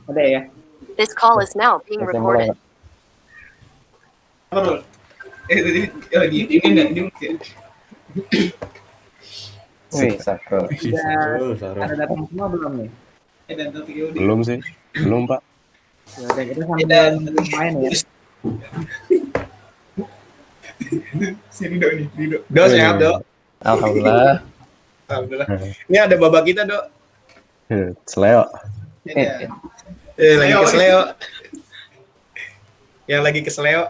Ada ya? This call is now being Oke, mulai. recorded. Apa dulu? Lagi ini enggak ini mungkin. Wih, sakral. Ada datang semua belum nih? Dan nanti udah. Belum sih, belum Pak. Ya udah kita sambil Dan main ya. si Rido nih, Rido. Do sehat, Do. Alhamdulillah. Alhamdulillah. Ini ada babak kita, Do. Seleo. Ini lagi kesleo. Yang lagi kesleo.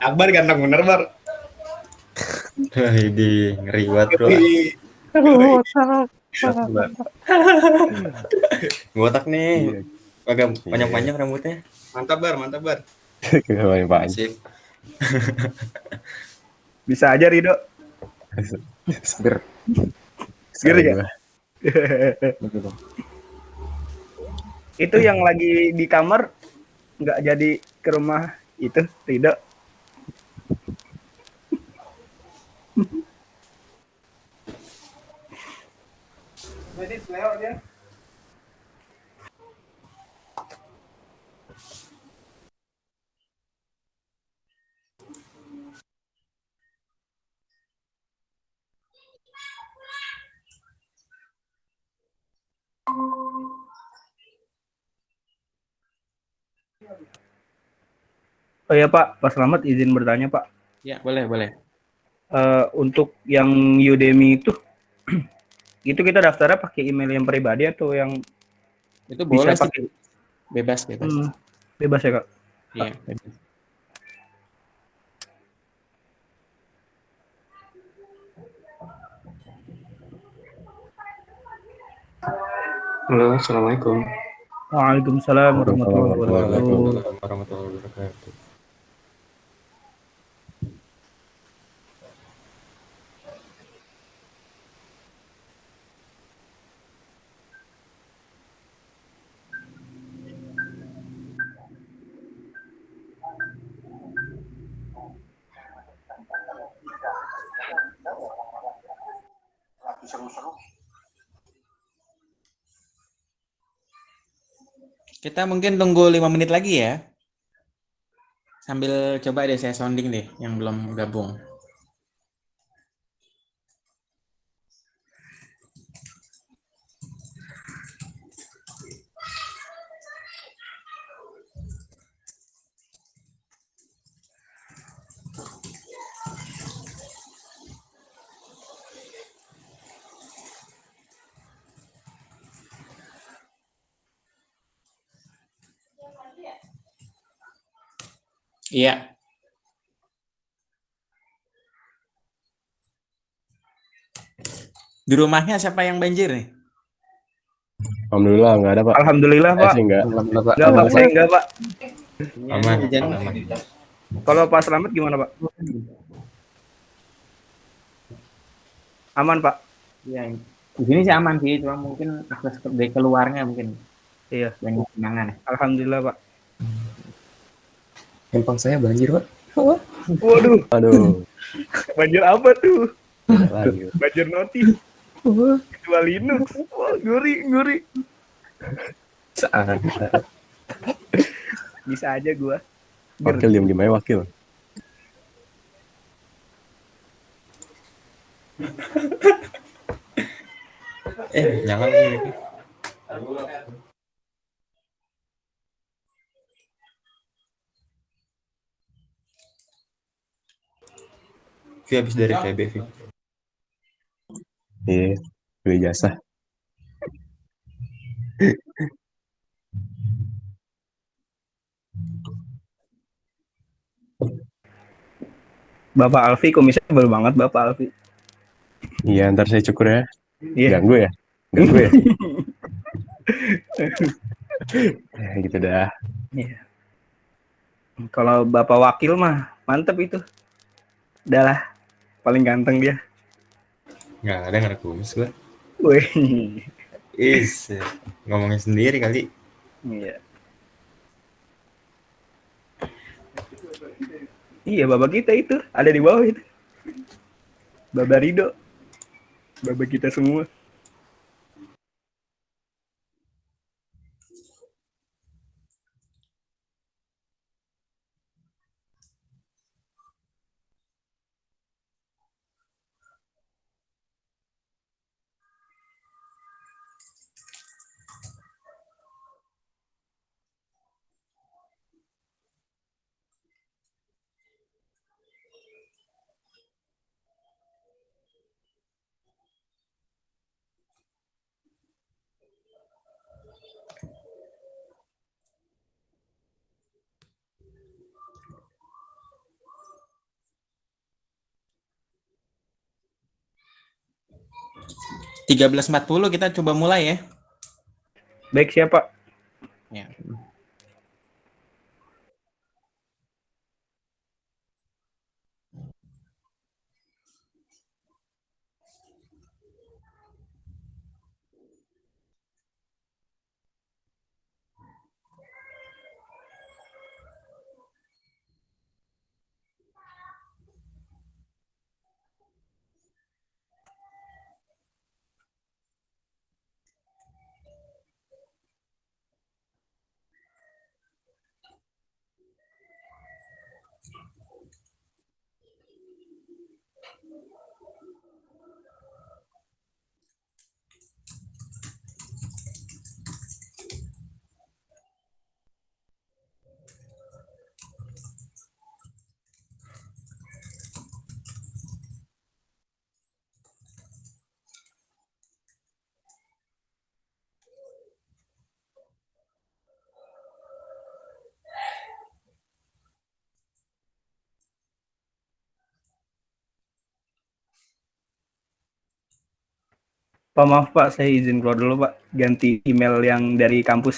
Akbar ganteng bener, Bar. Ini ngeri banget bro. Botak nih, agak panjang-panjang rambutnya. Mantap, Bar, mantap, Bar. Gimana Pak? Sip. Bisa aja Rido. Seger. Seger ya? Begitu. Itu yang lagi di kamar nggak jadi ke rumah itu Rido. Jadi Leo dia. Oh ya Pak Slamet izin bertanya Pak. Ya, boleh. Untuk yang Udemy itu itu kita daftarnya pakai email yang pribadi atau yang Itu bisa boleh sih. pakai Bebas. bebas ya Kak? Iya, bebas. Halo, assalamualaikum. Waalaikumsalam warahmatullahi wabarakatuh. Waalaikumsalam warahmatullahi wabarakatuh. Kita mungkin tunggu 5 menit lagi ya. Sambil coba deh saya sounding deh yang belum gabung. Iya. Di rumahnya siapa yang banjir nih? Alhamdulillah nggak ada Pak. Alhamdulillah Saya Pak. sih nggak. Alhamdulillah, Pak. Enggak Pak, saya enggak Pak. Aman. Aman. Kalau Pak Slamet gimana Pak? Aman Pak. Iya. Di sini sih aman sih, cuma mungkin akses dari keluarnya mungkin Iya. banyak genangan. Alhamdulillah Pak. Empang saya banjir, Pak. Waduh, Aduh. banjir apa tuh? Lagi. Banjir notif. Ketua Linux. Wah, ngeri. Saat. Bisa aja gua. Wakil diem aja wakil. Nyala lagi. Vi habis dari TB, Vi. Iya. Beli jasa. Bapak Alfi komisnya baru banget Bapak Alfi. Iya, ntar saya cukur ya. Iya. Ganggu ya? Ya, gitu dah. Iya. Kalau Bapak Wakil mah mantep itu. Udah lah, paling ganteng dia. Nggak ada kumis gua. Wih. Ngomongin sendiri kali. Iya. Iya, Bapak kita itu ada di bawah itu. Baba Rido. Baba kita semua. Tiga 13.40 kita coba mulai ya. Baik, siapa? Ya. Pak, maaf Pak, saya izin keluar dulu Pak. Ganti email yang dari kampus.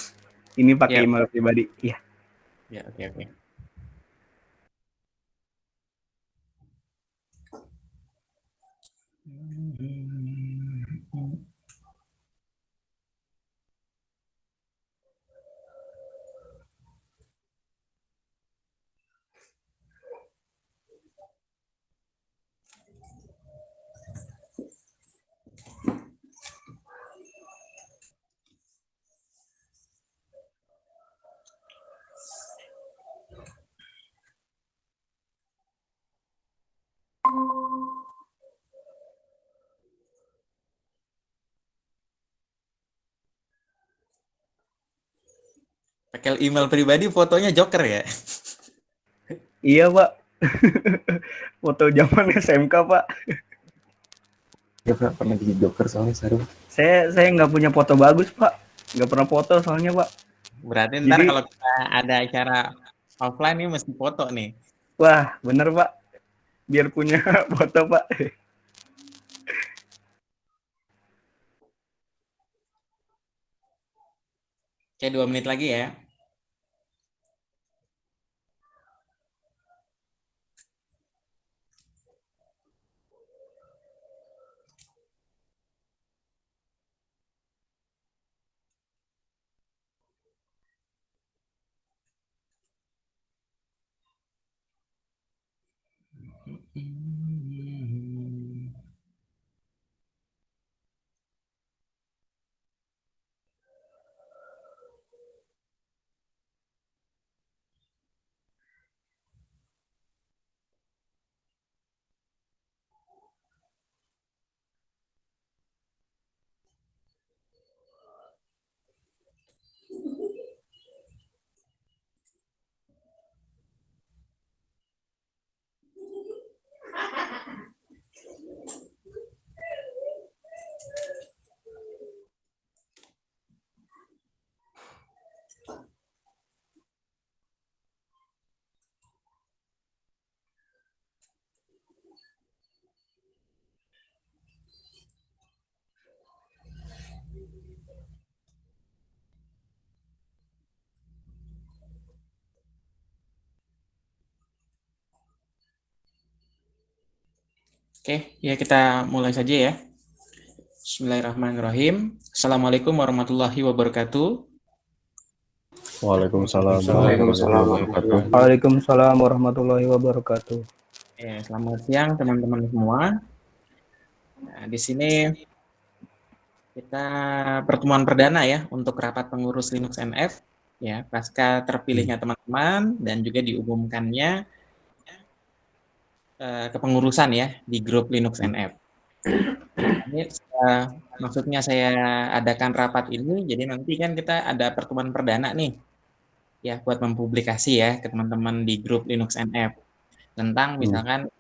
Ini pakai Ya. email pribadi. Iya. Ya, oke. Pakai email pribadi fotonya Joker ya. Iya Pak. Foto zaman SMK Pak. Ya Pak, pernah jadi Joker soalnya seru. Saya nggak punya foto bagus Pak. Nggak pernah foto soalnya Pak. Berarti ntar Jadi- kalau kita ada acara offline nih mesti foto nih. Wah, bener Pak. Biar punya foto Pak. Oke, 2 menit lagi ya. Oke, ya kita mulai saja ya. Bismillahirrahmanirrahim. Assalamualaikum warahmatullahi wabarakatuh. Waalaikumsalam Waalaikumsalam warahmatullahi wabarakatuh. Waalaikumsalam warahmatullahi wabarakatuh. Selamat siang teman-teman semua. Nah, di sini kita pertemuan perdana ya untuk rapat pengurus Linux NF ya, pasca terpilihnya teman-teman dan juga diumumkannya kepengurusan ya di grup Linux NF. Ini maksudnya saya adakan rapat ini, jadi nanti kan kita ada pertemuan perdana nih ya buat mempublikasi ya ke teman-teman di grup Linux NF tentang misalkan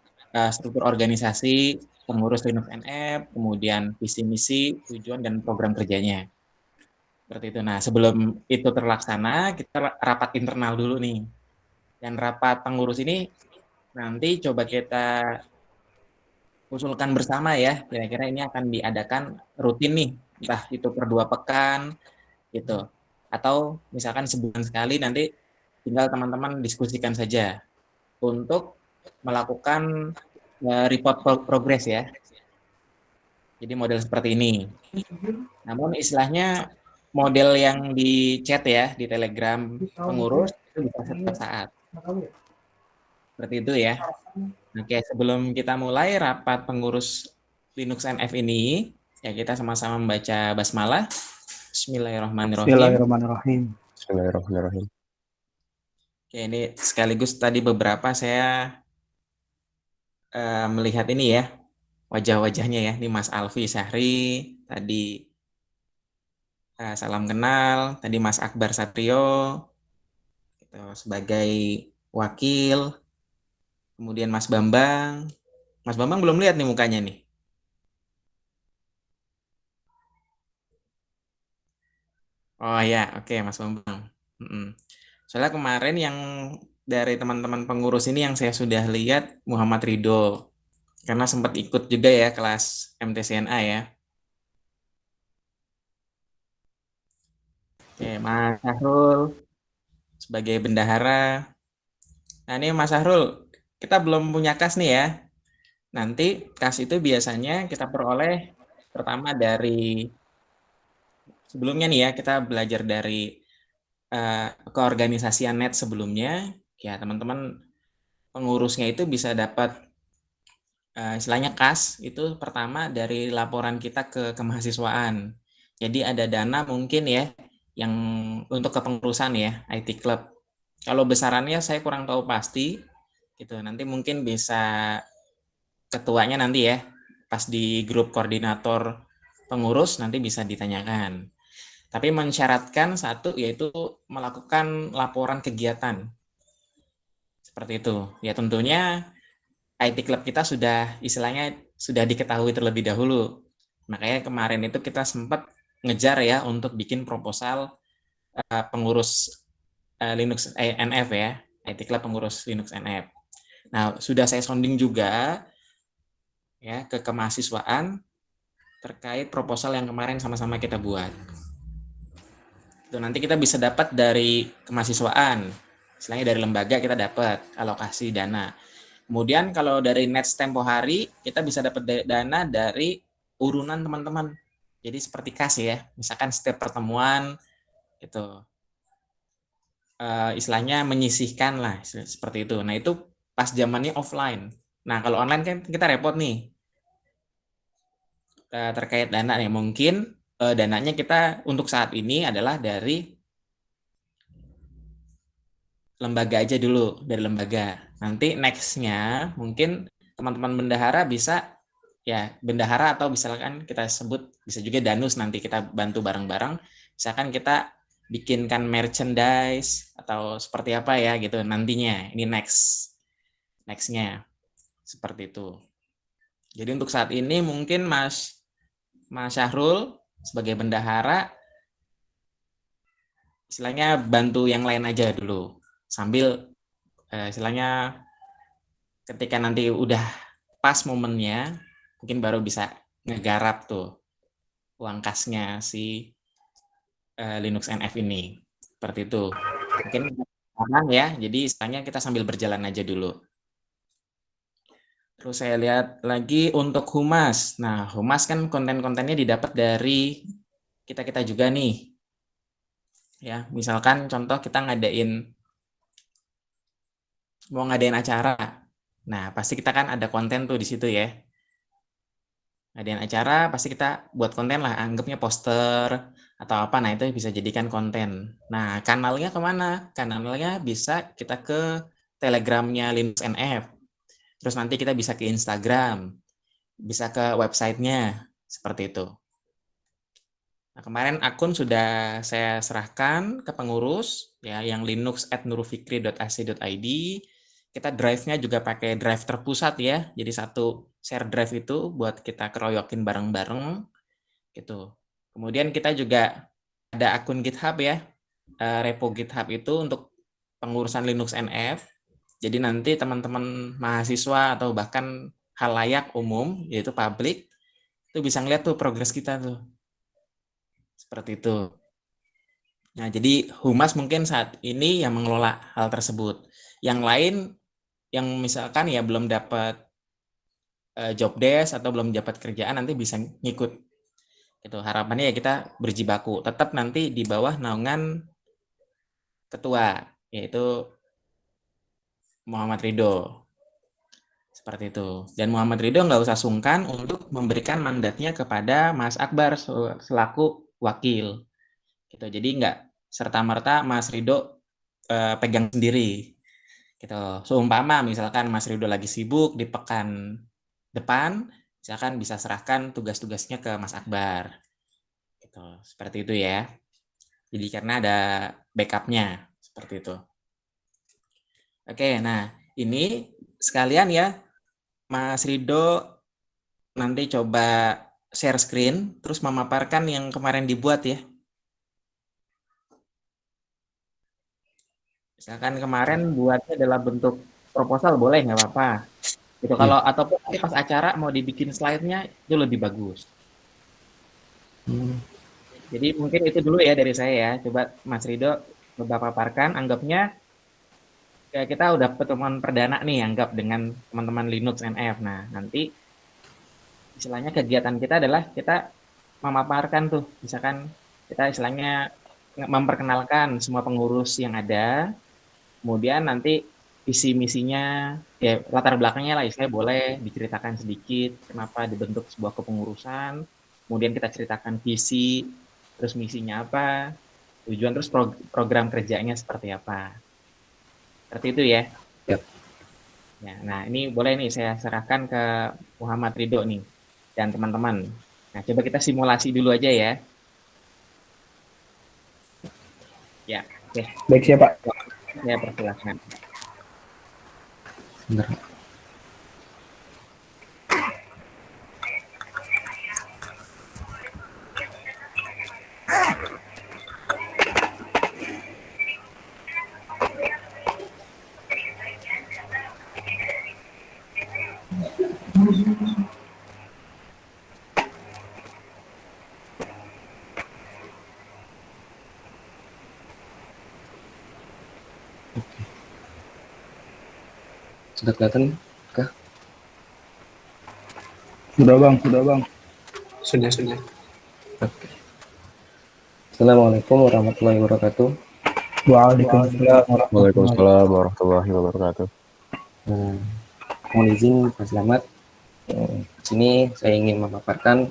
struktur organisasi pengurus Linux NF, kemudian visi misi, tujuan dan program kerjanya. Seperti itu. Nah, sebelum itu terlaksana, kita rapat internal dulu nih. Dan rapat pengurus ini nanti coba kita usulkan bersama ya. Kira-kira ini akan diadakan rutin nih, entah itu per 2 pekan gitu. Atau misalkan sebulan sekali, nanti tinggal teman-teman diskusikan saja untuk melakukan report progress ya. Jadi model seperti ini. Namun istilahnya model yang di chat ya, di Telegram pengurus itu bisa setiap saat. Seperti itu ya. Oke, sebelum kita mulai rapat pengurus Linux NF ini, ya kita sama-sama membaca basmalah. Bismillahirrahmanirrahim. Bismillahirrahmanirrahim. Bismillahirrahmanirrahim. Oke, ini sekaligus tadi beberapa saya melihat ini ya, wajah-wajahnya ya. Ini Mas Alfi Syahri, tadi salam kenal, tadi Mas Akbar Satrio gitu, sebagai wakil, kemudian Mas Bambang. Mas Bambang belum lihat nih mukanya nih. Oh ya, oke Mas Bambang. Soalnya kemarin yang dari teman-teman pengurus ini yang saya sudah lihat Muhammad Ridho, karena sempat ikut juga ya kelas MTCNA ya. Oke, Mas Sahrul sebagai bendahara. Nah ini Mas Sahrul, kita belum punya kas nih ya. Nanti kas itu biasanya kita peroleh pertama dari sebelumnya nih ya, kita belajar dari keorganisasian net sebelumnya. Ya teman-teman pengurusnya itu bisa dapat istilahnya kas itu pertama dari laporan kita ke kemahasiswaan. Jadi ada dana mungkin ya yang untuk kepengurusan ya IT Club. Kalau besarannya saya kurang tahu pasti gitu. Nanti mungkin bisa ketuanya nanti ya pas di grup koordinator pengurus nanti bisa ditanyakan. Tapi mensyaratkan satu yaitu melakukan laporan kegiatan. Seperti itu. Ya tentunya IT Club kita sudah istilahnya sudah diketahui terlebih dahulu. Makanya kemarin itu kita sempat ngejar ya untuk bikin proposal pengurus Linux NF ya, IT Club pengurus Linux NF. Nah, sudah saya sounding juga ya ke kemahasiswaan terkait proposal yang kemarin sama-sama kita buat. Itu nanti kita bisa dapat dari kemahasiswaan, istilahnya dari lembaga kita dapat alokasi dana. Kemudian kalau dari Nets tempo hari, kita bisa dapat dana dari urunan teman-teman. Jadi seperti kas ya, misalkan setiap pertemuan itu istilahnya menyisihkan lah seperti itu. Nah itu pas zamannya offline. Nah kalau online kan kita repot nih terkait dana ya. Mungkin dananya kita untuk saat ini adalah dari lembaga aja dulu, dari lembaga. Nanti next-nya mungkin teman-teman bendahara bisa ya bendahara atau misalkan kita sebut bisa juga danus nanti kita bantu bareng-bareng. Misalkan kita bikinkan merchandise atau seperti apa ya gitu nantinya. Ini next-nya seperti itu. Jadi untuk saat ini mungkin Mas Syahrul sebagai bendahara istilahnya bantu yang lain aja dulu sambil istilahnya ketika nanti udah pas momennya mungkin baru bisa ngegarap tuh uang kasnya si Linux NF ini seperti itu mungkin aman ya jadi istilahnya kita sambil berjalan aja dulu. Terus saya lihat lagi untuk humas. Nah humas kan konten-kontennya didapat dari kita juga nih ya misalkan contoh kita mau ngadain acara. Nah, pasti kita kan ada konten tuh di situ ya. Ngadain acara pasti kita buat konten lah, anggapnya poster atau apa, nah itu bisa jadikan konten. Nah, kanalnya kemana? Kanalnya bisa kita ke Telegramnya Linux NF, terus nanti kita bisa ke Instagram, bisa ke websitenya, seperti itu. Nah, kemarin akun sudah saya serahkan ke pengurus, ya, yang linux@nurfikri.ac.id. Kita drive-nya juga pakai drive terpusat ya, jadi satu share drive itu buat kita keroyokin bareng-bareng, gitu. Kemudian kita juga ada akun GitHub ya, repo GitHub itu untuk pengurusan Linux NF. Jadi nanti teman-teman mahasiswa atau bahkan halayak umum, yaitu publik, itu bisa ngeliat tuh progres kita tuh. Seperti itu. Nah, jadi Humas mungkin saat ini yang mengelola hal tersebut. Yang lain yang misalkan ya belum dapat job desk atau belum dapat kerjaan nanti bisa ngikut. Itu harapannya ya kita berjibaku. Tetap nanti di bawah naungan ketua, yaitu Muhammad Ridho. Seperti itu. Dan Muhammad Ridho nggak usah sungkan untuk memberikan mandatnya kepada Mas Akbar selaku wakil. Gitu. Jadi nggak serta-merta Mas Ridho pegang sendiri. Gitu. Seumpama misalkan Mas Ridho lagi sibuk di pekan depan, misalkan bisa serahkan tugas-tugasnya ke Mas Akbar. Gitu. Seperti itu ya. Jadi karena ada backup-nya. Seperti itu. Oke, nah ini sekalian ya, Mas Ridho nanti coba share screen, terus memaparkan yang kemarin dibuat ya. Misalkan kemarin buatnya dalam bentuk proposal, boleh nggak apa-apa. Gitu. Kalau ataupun pas acara mau dibikin slide-nya itu lebih bagus. Jadi mungkin itu dulu ya dari saya ya. Coba Mas Ridho coba paparkan, anggapnya ya kita udah pertemuan perdana nih, anggap dengan teman-teman Linux NF. Nah, nanti istilahnya kegiatan kita adalah kita memaparkan tuh, misalkan kita istilahnya memperkenalkan semua pengurus yang ada, kemudian nanti visi misinya, ya latar belakangnya lah, istilahnya boleh diceritakan sedikit kenapa dibentuk sebuah kepengurusan, kemudian kita ceritakan visi, terus misinya apa, tujuan, terus program kerjanya seperti apa. Seperti itu ya. Yap. Ya, nah ini boleh nih saya serahkan ke Muhammad Ridho nih dan teman-teman. Nah, coba kita simulasi dulu aja ya. Ya, oke. Baik, siapa? Ya, persilakan. Bentar. Sudah kelihatan kah? Sudah bang, sudah bang. Sudah. Oke. Assalamualaikum warahmatullahi wabarakatuh. Waalaikumsalam. Waalaikumsalam warahmatullahi wabarakatuh. Mohon izin Pak Selamat. Di sini saya ingin memaparkan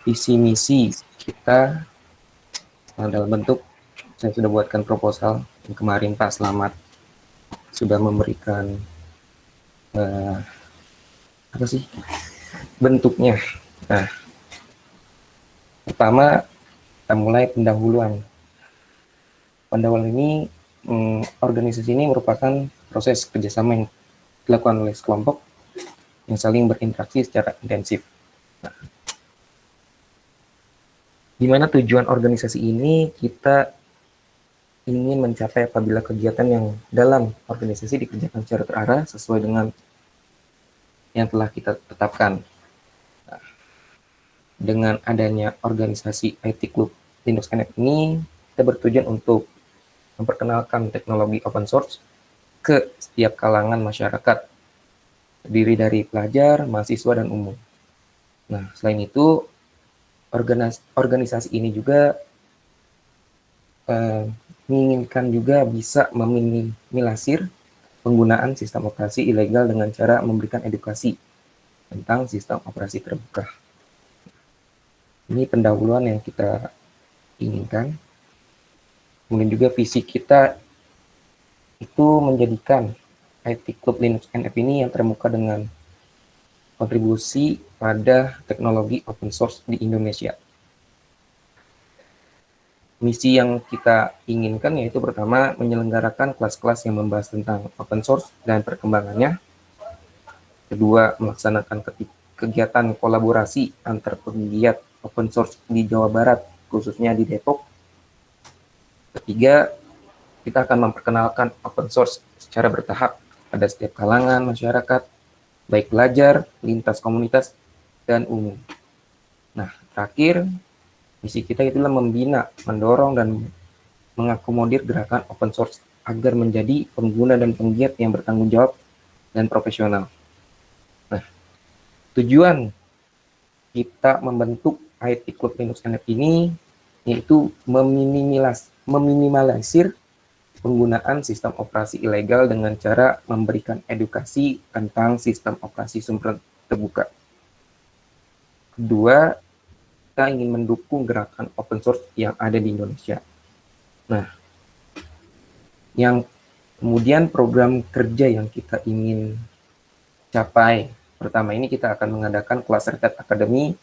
visi misi kita dalam bentuk, saya sudah buatkan proposal yang kemarin Pak Selamat sudah memberikan bentuknya. Nah, pertama kita mulai pendahuluan. Pendahuluan ini, organisasi ini merupakan proses kerjasama yang dilakukan oleh kelompok yang saling berinteraksi secara intensif. Nah, di mana tujuan organisasi ini kita ingin mencapai apabila kegiatan yang dalam organisasi dikerjakan secara terarah sesuai dengan yang telah kita tetapkan. Nah, dengan adanya organisasi IT Club Linux NF ini, kita bertujuan untuk memperkenalkan teknologi open source ke setiap kalangan masyarakat, terdiri dari pelajar, mahasiswa, dan umum. Nah, selain itu, organisasi ini juga menginginkan juga bisa meminimalisir penggunaan sistem operasi ilegal dengan cara memberikan edukasi tentang sistem operasi terbuka. Ini pendahuluan yang kita inginkan. Kemudian juga visi kita itu menjadikan IT Club Linux NF ini yang terbuka dengan kontribusi pada teknologi open source di Indonesia. Misi yang kita inginkan yaitu pertama menyelenggarakan kelas-kelas yang membahas tentang open source dan perkembangannya. Kedua, melaksanakan kegiatan kolaborasi antar penggiat open source di Jawa Barat, khususnya di Depok. Ketiga, kita akan memperkenalkan open source secara bertahap pada setiap kalangan masyarakat, baik pelajar, lintas komunitas, dan umum. Nah, terakhir, misi kita itulah membina, mendorong, dan mengakomodir gerakan open source agar menjadi pengguna dan penggiat yang bertanggung jawab dan profesional. Nah, tujuan kita membentuk IT Club Linux NF ini yaitu meminimalisir penggunaan sistem operasi ilegal dengan cara memberikan edukasi tentang sistem operasi sumber terbuka. Kedua, kita ingin mendukung gerakan open source yang ada di Indonesia. Nah, yang kemudian program kerja yang kita ingin capai, pertama ini kita akan mengadakan kelas Red Hat Academy,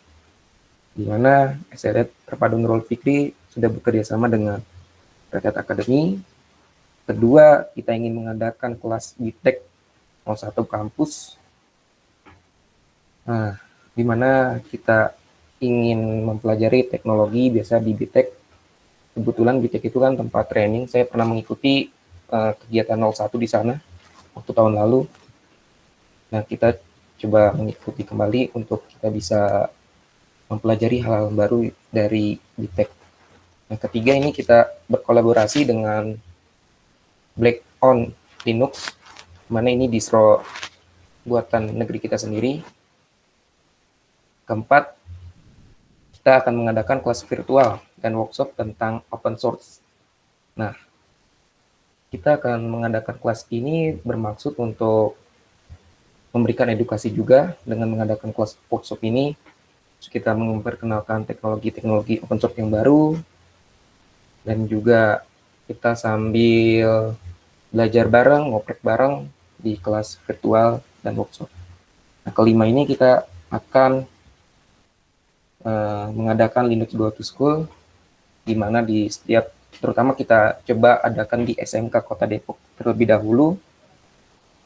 di mana SRED Terpadu Nurul Fikri sudah bekerja sama dengan Red Hat Academy. Kedua, kita ingin mengadakan kelas BTech 01 kampus, nah, di mana kita ingin mempelajari teknologi biasa di BTech. Kebetulan BTech itu kan tempat training. Saya pernah mengikuti kegiatan 01 di sana waktu tahun lalu. Nah, kita coba mengikuti kembali untuk kita bisa mempelajari hal-hal baru dari BTech. Yang ketiga ini kita berkolaborasi dengan Black on Linux, mana ini distro buatan negeri kita sendiri. Keempat, kita akan mengadakan kelas virtual dan workshop tentang open source. Nah, kita akan mengadakan kelas ini bermaksud untuk memberikan edukasi juga dengan mengadakan kelas workshop ini. Kita memperkenalkan teknologi-teknologi open source yang baru, dan juga kita sambil belajar bareng, ngoprek bareng di kelas virtual dan workshop. Nah, kelima ini kita akan mengadakan Linux Go to School, di mana di setiap, terutama kita coba adakan di SMK Kota Depok terlebih dahulu.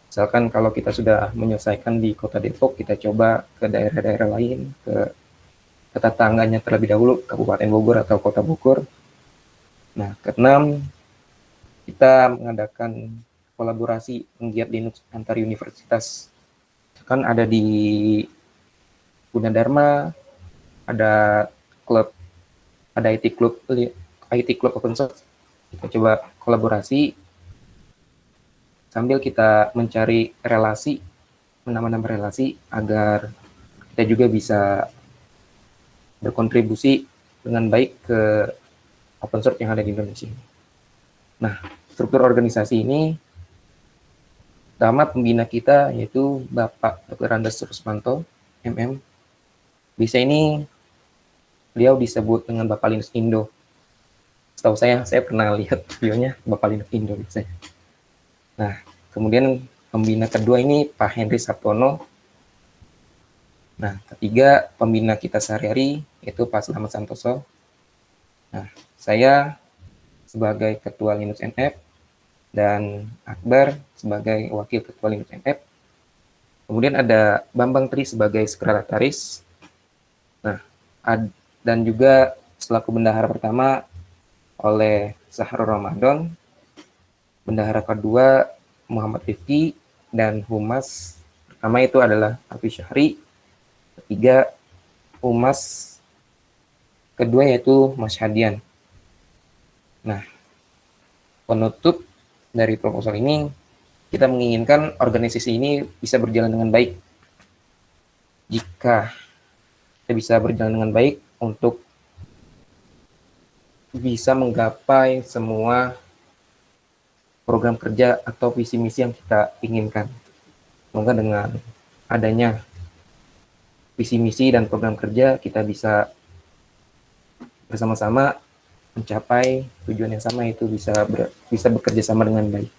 Misalkan kalau kita sudah menyelesaikan di Kota Depok, kita coba ke daerah-daerah lain, ke tetangganya terlebih dahulu, Kabupaten Bogor atau Kota Bogor. Nah, keenam, kita mengadakan kolaborasi penggiat Linux antar universitas. Kan ada di Gunadarma, ada klub, ada IT Club Open Source. Kita coba kolaborasi sambil kita mencari relasi, menambah relasi agar kita juga bisa berkontribusi dengan baik ke open source yang ada di Indonesia. Nah, struktur organisasi ini, pertama pembina kita yaitu Bapak Dr. Andes Rusmanto, MM. Bisa ini beliau disebut dengan Bapak Linux Indo. Setahu saya pernah lihat videonya Bapak Linux Indo biasanya. Nah, kemudian pembina kedua ini Pak Henry Sabtono. Nah, ketiga pembina kita sehari-hari yaitu Pak Slamet Santoso. Nah, saya sebagai Ketua Linux NF dan Akbar sebagai Wakil Ketua Linux NF. Kemudian ada Bambang Tri sebagai Sekretaris. Nah, dan juga selaku bendahara pertama oleh Sahrul Ramadan, bendahara kedua Muhammad Rifki, dan humas pertama itu adalah Afi Syahri, ketiga humas kedua yaitu Mas Hadian. Nah, penutup dari proposal ini, kita menginginkan organisasi ini bisa berjalan dengan baik. Jika kita bisa berjalan dengan baik untuk bisa menggapai semua program kerja atau visi misi yang kita inginkan. Semoga dengan adanya visi misi dan program kerja kita bisa bersama-sama mencapai tujuan yang sama, yaitu bisa bekerja sama dengan baik.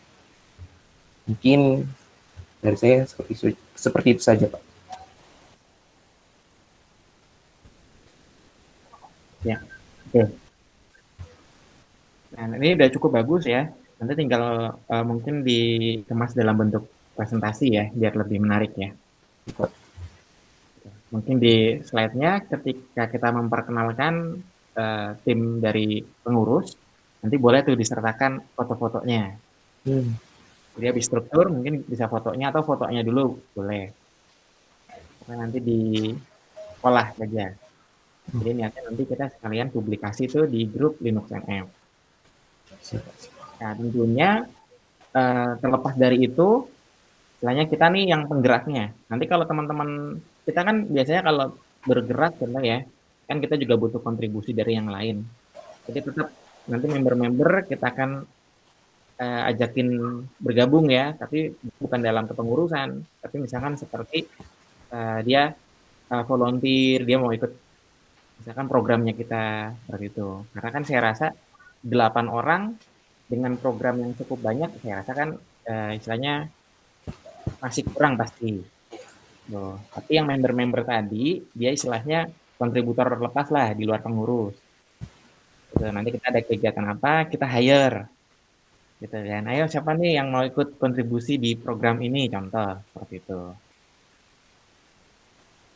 Mungkin dari saya seperti itu saja, Pak. Ya, oke. Nah, ini udah cukup bagus ya. Nanti tinggal mungkin dikemas dalam bentuk presentasi ya, biar lebih menarik ya. Mungkin di slide-nya ketika kita memperkenalkan tim dari pengurus, nanti boleh tuh disertakan foto-fotonya. Jadi habis struktur mungkin bisa fotonya atau fotonya dulu boleh. Pokoknya nanti diolah saja. Jadi niatnya nanti kita sekalian publikasi tuh di grup Linux NF. Nah, tentunya terlepas dari itu, istilahnya kita nih yang penggeraknya. Nanti kalau teman-teman, kita kan biasanya kalau bergerak contoh ya, kan kita juga butuh kontribusi dari yang lain. Jadi tetap nanti member-member kita akan ajakin bergabung ya, tapi bukan dalam kepengurusan, tapi misalkan seperti dia volunteer, dia mau ikut misalkan programnya kita seperti itu. Karena kan saya rasa 8 orang dengan program yang cukup banyak, saya rasa kan istilahnya masih kurang pasti. Tapi yang member-member tadi, dia istilahnya kontributor lepas lah di luar pengurus. Nanti kita ada kegiatan apa, kita hire. Gitu kan. Ayo siapa nih yang mau ikut kontribusi di program ini, contoh seperti itu.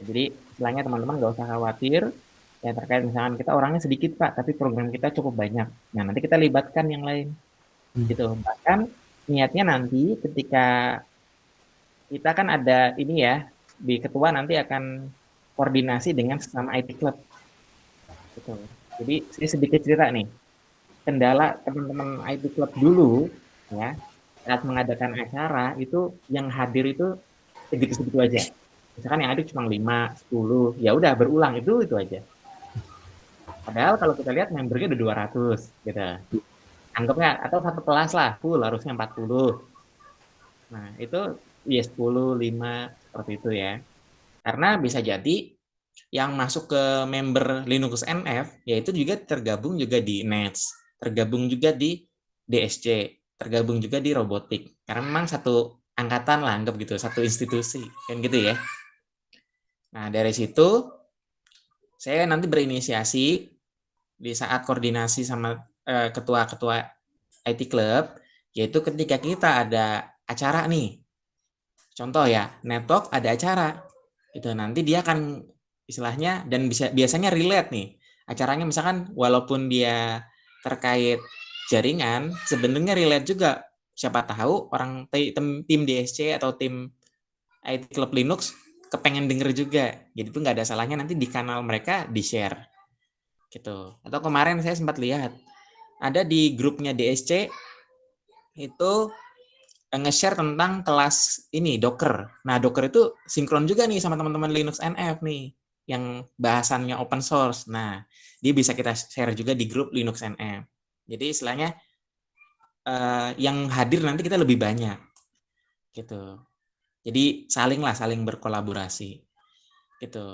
Jadi istilahnya teman-teman nggak usah khawatir ya terkait misalkan kita orangnya sedikit Pak, tapi program kita cukup banyak. Nah nanti kita libatkan yang lain. Gitu. Bahkan niatnya nanti ketika kita kan ada ini ya, di ketua nanti akan koordinasi dengan sesama IT Club. Gitu. Jadi saya sedikit cerita nih. Kendala teman-teman IT Club dulu ya saat mengadakan acara itu yang hadir itu segitu-segitu aja. Misalkan yang hadir cuma 5, 10, ya udah berulang itu aja. Padahal kalau kita lihat membernya udah 200 gitu. Anggapnya atau satu kelas lah full harusnya 40. Nah, itu ya 10, 5 seperti itu ya. Karena bisa jadi yang masuk ke member Linux NF yaitu juga tergabung juga di Nets, tergabung juga di DSC, tergabung juga di robotik. Karena memang satu angkatan lah, anggap gitu, satu institusi, kan gitu ya. Nah, dari situ saya nanti berinisiasi di saat koordinasi sama ketua-ketua IT Club, yaitu ketika kita ada acara nih. Contoh ya, Network ada acara. Itu nanti dia akan istilahnya dan biasanya relate nih. Acaranya misalkan walaupun dia terkait jaringan, sebenarnya relate juga. Siapa tahu orang tim DSC atau tim IT Club Linux kepengen denger juga. Jadi itu nggak ada salahnya nanti di kanal mereka di-share. Gitu. Atau kemarin saya sempat lihat ada di grupnya DSC itu nge-share tentang kelas ini Docker. Nah, Docker itu sinkron juga nih sama teman-teman Linux NF nih yang bahasannya open source. Nah, dia bisa kita share juga di grup Linux NF. Jadi istilahnya yang hadir nanti kita lebih banyak. Gitu. Jadi saling berkolaborasi. Gitu.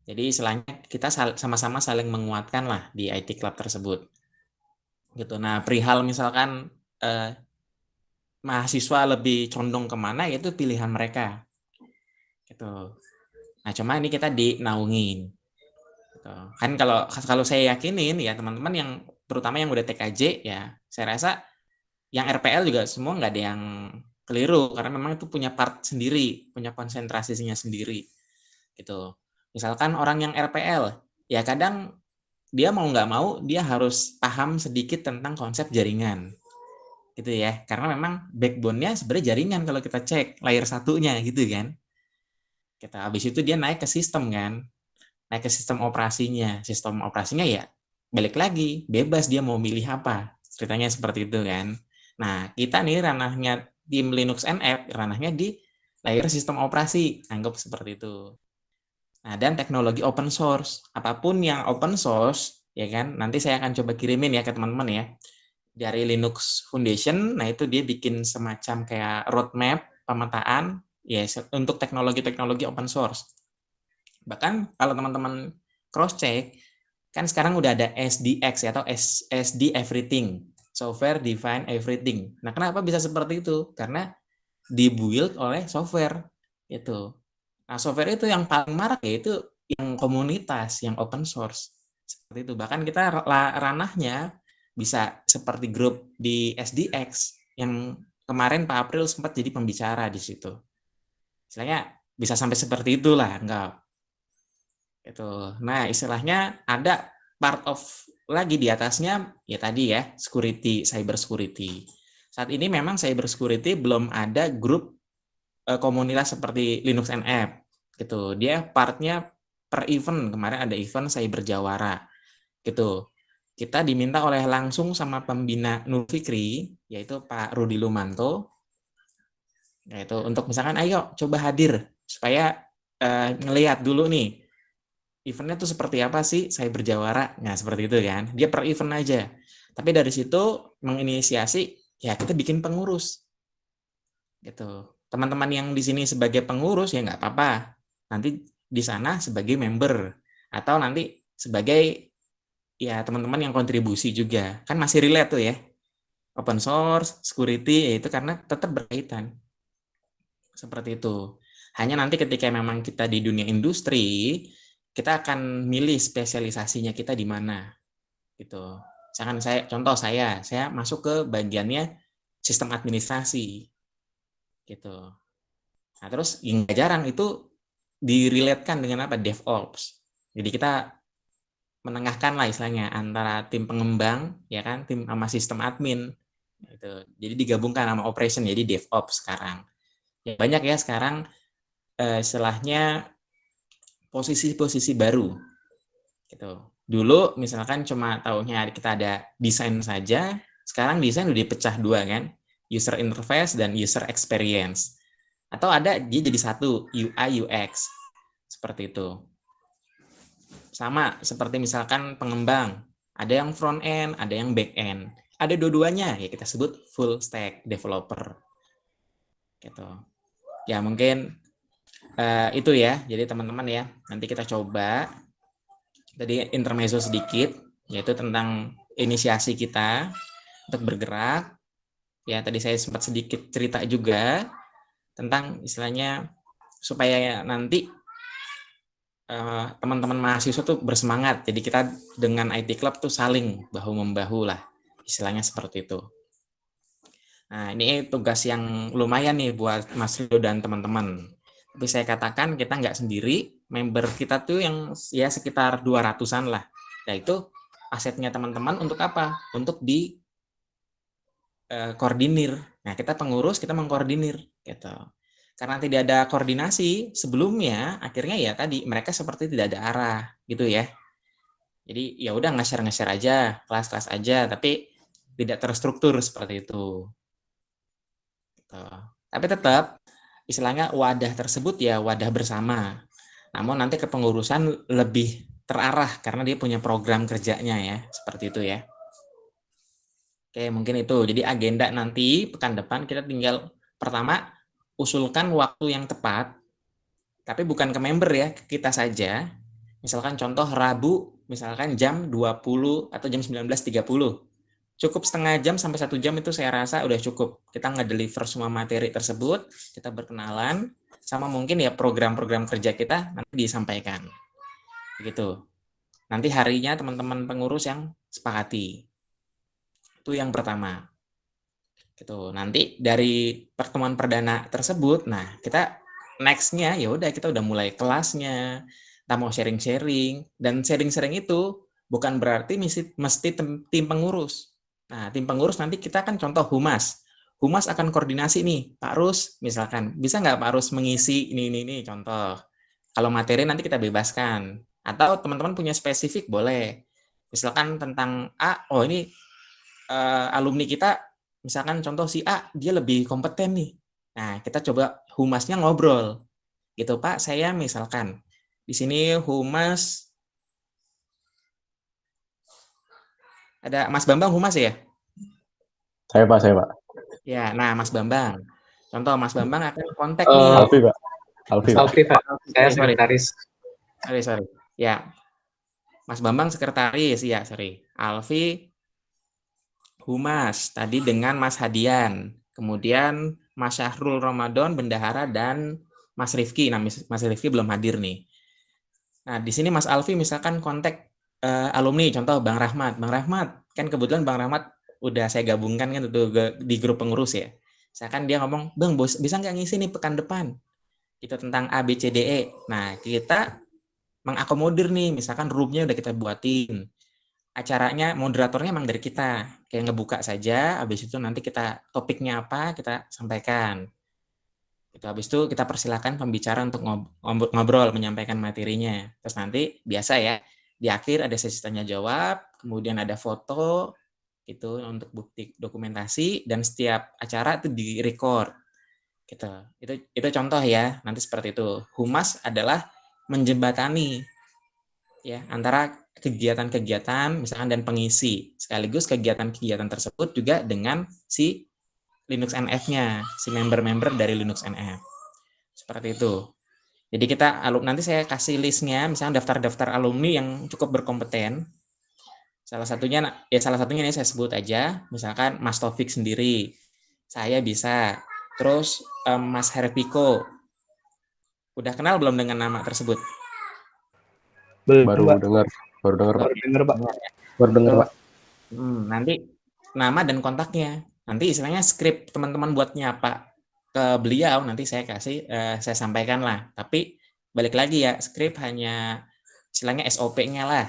Jadi istilahnya kita sama-sama saling menguatkan lah di IT Club tersebut. Gitu. Nah, perihal misalkan mahasiswa lebih condong kemana, yaitu pilihan mereka. Gitu. Nah, cuma ini kita dinaungin. Gitu. Kan kalau saya yakinin ya teman-teman yang terutama yang udah TKJ ya, saya rasa yang RPL juga semua nggak ada yang keliru karena memang itu punya part sendiri, punya konsentrasinya sendiri. Gitu. Misalkan orang yang RPL, ya kadang dia mau nggak mau dia harus paham sedikit tentang konsep jaringan. Gitu ya, karena memang backbone-nya sebenarnya jaringan kalau kita cek layer satunya gitu kan. Kita habis itu dia naik ke sistem kan, naik ke sistem operasinya ya balik lagi bebas dia mau milih apa, ceritanya seperti itu kan. Nah kita nih ranahnya tim Linux NF, ranahnya di layer sistem operasi, anggap seperti itu. Nah dan teknologi open source, apapun yang open source ya kan, nanti saya akan coba kirimin ya ke teman-teman ya. Dari Linux Foundation, nah itu dia bikin semacam kayak roadmap pemetaan ya untuk teknologi-teknologi open source. Bahkan kalau teman-teman cross check Kan sekarang udah ada SDX atau SD Everything, Software Defined Everything. Nah, kenapa bisa seperti itu? Karena dibuild oleh software itu. Nah, software itu yang paling marak yaitu yang komunitas, yang open source. Seperti itu. Bahkan kita ranahnya bisa seperti grup di SDX yang kemarin Pak April sempat jadi pembicara di situ. Istilahnya bisa sampai seperti itulah, enggak. Itu. Nah, istilahnya ada part of lagi di atasnya ya tadi ya, security, cyber security. Saat ini memang cyber security belum ada grup komunitas seperti Linux NF gitu. Dia partnya per event. Kemarin ada event Cyber Jawara gitu. Kita diminta oleh langsung sama pembina Nur Fikri, yaitu Pak Rudi Lumanto, yaitu untuk misalkan ayo coba hadir supaya ngelihat dulu nih eventnya tuh seperti apa sih Cyber Jawara. Nah, seperti itu kan. Dia per event aja. Tapi dari situ menginisiasi ya kita bikin pengurus. Gitu. Teman-teman yang di sini sebagai pengurus ya nggak apa-apa. Nanti di sana sebagai member atau nanti sebagai ya teman-teman yang kontribusi juga. Kan masih relate tuh ya. Open source, security ya itu karena tetap berkaitan. Seperti itu. Hanya nanti ketika memang kita di dunia industri, kita akan milih spesialisasinya kita di mana, gitu. Misalkan saya masuk ke bagiannya sistem administrasi, gitu. Nah, terus yang gak jarang itu direlatekan dengan apa? DevOps. Jadi kita menengahkan lah istilahnya antara tim pengembang, ya kan, tim sama sistem admin, gitu. Jadi digabungkan sama operation, jadi DevOps sekarang. Ya, banyak ya sekarang istilahnya posisi-posisi baru gitu. Dulu misalkan cuma taunya kita ada desain saja, sekarang desain udah dipecah dua kan, user interface dan user experience. Atau ada dia jadi satu, UI UX. Seperti itu. Sama seperti misalkan pengembang, ada yang front end, ada yang back end. Ada dua-duanya ya kita sebut full stack developer. Gitu. Ya mungkin itu ya, jadi teman-teman ya, nanti kita coba tadi intermezzo sedikit, yaitu tentang inisiasi kita untuk bergerak. Ya, tadi saya sempat sedikit cerita juga tentang istilahnya supaya nanti teman-teman mahasiswa tuh bersemangat. Jadi kita dengan IT Club tuh saling bahu-membahu lah, istilahnya seperti itu. Nah, ini tugas yang lumayan nih buat Mas Rio dan teman-teman. Tapi saya katakan kita nggak sendiri, member kita tuh yang ya sekitar 200-an lah. Nah itu asetnya teman-teman untuk apa? Untuk di koordinir. Nah kita pengurus, kita mengkoordinir. Gitu. Karena tidak ada koordinasi sebelumnya, akhirnya ya tadi mereka seperti tidak ada arah gitu ya. Jadi ya udah nge-share aja, kelas-kelas aja, tapi tidak terstruktur seperti itu. Gitu. Tapi tetap istilahnya wadah tersebut ya wadah bersama. Namun nanti kepengurusan lebih terarah karena dia punya program kerjanya ya, seperti itu ya. Oke, mungkin itu. Jadi agenda nanti pekan depan kita tinggal pertama usulkan waktu yang tepat, tapi bukan ke member ya, ke kita saja. Misalkan contoh Rabu, misalkan jam 20 atau jam 19.30. Cukup setengah jam sampai 1 jam itu saya rasa udah cukup. Kita nge-deliver semua materi tersebut, kita berkenalan, sama mungkin ya program-program kerja kita nanti disampaikan. Begitu. Nanti harinya teman-teman pengurus yang sepakati. Itu yang pertama. Gitu. Nanti dari pertemuan perdana tersebut, nah kita next-nya ya udah kita udah mulai kelasnya, kita mau sharing-sharing, dan sharing-sharing itu bukan berarti mesti tim pengurus. Nah, tim pengurus nanti kita kan contoh humas. Humas akan koordinasi nih, Pak Rus misalkan. Bisa nggak Pak Rus mengisi ini contoh. Kalau materi nanti kita bebaskan. Atau teman-teman punya spesifik boleh. Misalkan tentang A, oh ini alumni kita, misalkan contoh si A, dia lebih kompeten nih. Nah, kita coba humasnya ngobrol. Gitu Pak, saya misalkan. Di sini humas ada Mas Bambang humas ya? Saya Pak. Ya, nah Mas Bambang. Contoh Mas Bambang akan kontak nih. Alfi Pak. Alfi Pak. Alfi, Pak. Saya sekretaris. Sorry. Ya. Mas Bambang sekretaris, ya sorry. Alfi humas, tadi dengan Mas Hadian. Kemudian Mas Syahrul Ramadan, bendahara, dan Mas Rifki. Nah, Mas Rifki belum hadir nih. Nah, di sini Mas Alfi misalkan kontak alumni, contoh Bang Rahmat. Bang Rahmat, kan kebetulan Bang Rahmat udah saya gabungkan kan itu di grup pengurus ya. Misalkan dia ngomong, Bang, bisa nggak ngisi nih pekan depan? Itu tentang A, B, C, D, E. Nah, kita mengakomodir nih, misalkan roomnya udah kita buatin. Acaranya, moderatornya emang dari kita. Kayak ngebuka saja, habis itu nanti kita topiknya apa, kita sampaikan. Itu habis itu kita persilakan pembicara untuk ngobrol, menyampaikan materinya. Terus nanti biasa ya, di akhir ada sesi tanya jawab, kemudian ada foto gitu untuk bukti dokumentasi, dan setiap acara itu di-record. Gitu. Itu contoh ya, nanti seperti itu. Humas adalah menjembatani ya antara kegiatan-kegiatan misalkan dan pengisi, sekaligus kegiatan-kegiatan tersebut juga dengan si Linux NF-nya, si member-member dari Linux NF. Seperti itu. Jadi kita nanti saya kasih listnya, misalnya daftar-daftar alumni yang cukup berkompeten. Salah satunya ini saya sebut aja, misalkan Mas Taufik sendiri, saya bisa. Terus Mas Herpiko, udah kenal belum dengan nama tersebut? Baru Mbak. dengar, baru dengar Pak. Baru dengar Pak. Nanti nama dan kontaknya. Nanti istilahnya skrip teman-teman buat nyapa ke beliau, nanti saya kasih, saya sampaikan lah. Tapi balik lagi ya, skrip hanya istilahnya SOP-nya lah.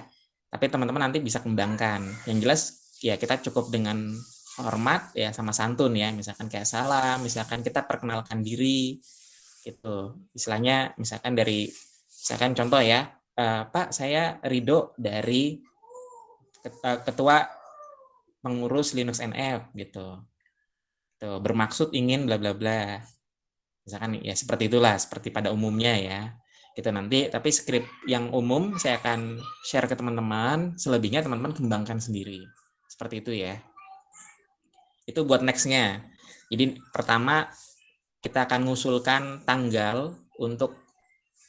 Tapi teman-teman nanti bisa kembangkan. Yang jelas ya kita cukup dengan hormat ya sama santun ya. Misalkan kayak salam, misalkan kita perkenalkan diri gitu. Istilahnya misalkan misalkan contoh ya, Pak saya Rido dari ketua pengurus Linux NF gitu. Tuh, bermaksud ingin bla bla bla. Misalkan ya seperti itulah, seperti pada umumnya ya. Gitu nanti, tapi skrip yang umum saya akan share ke teman-teman, selebihnya teman-teman kembangkan sendiri. Seperti itu ya. Itu buat next-nya. Jadi pertama kita akan mengusulkan tanggal untuk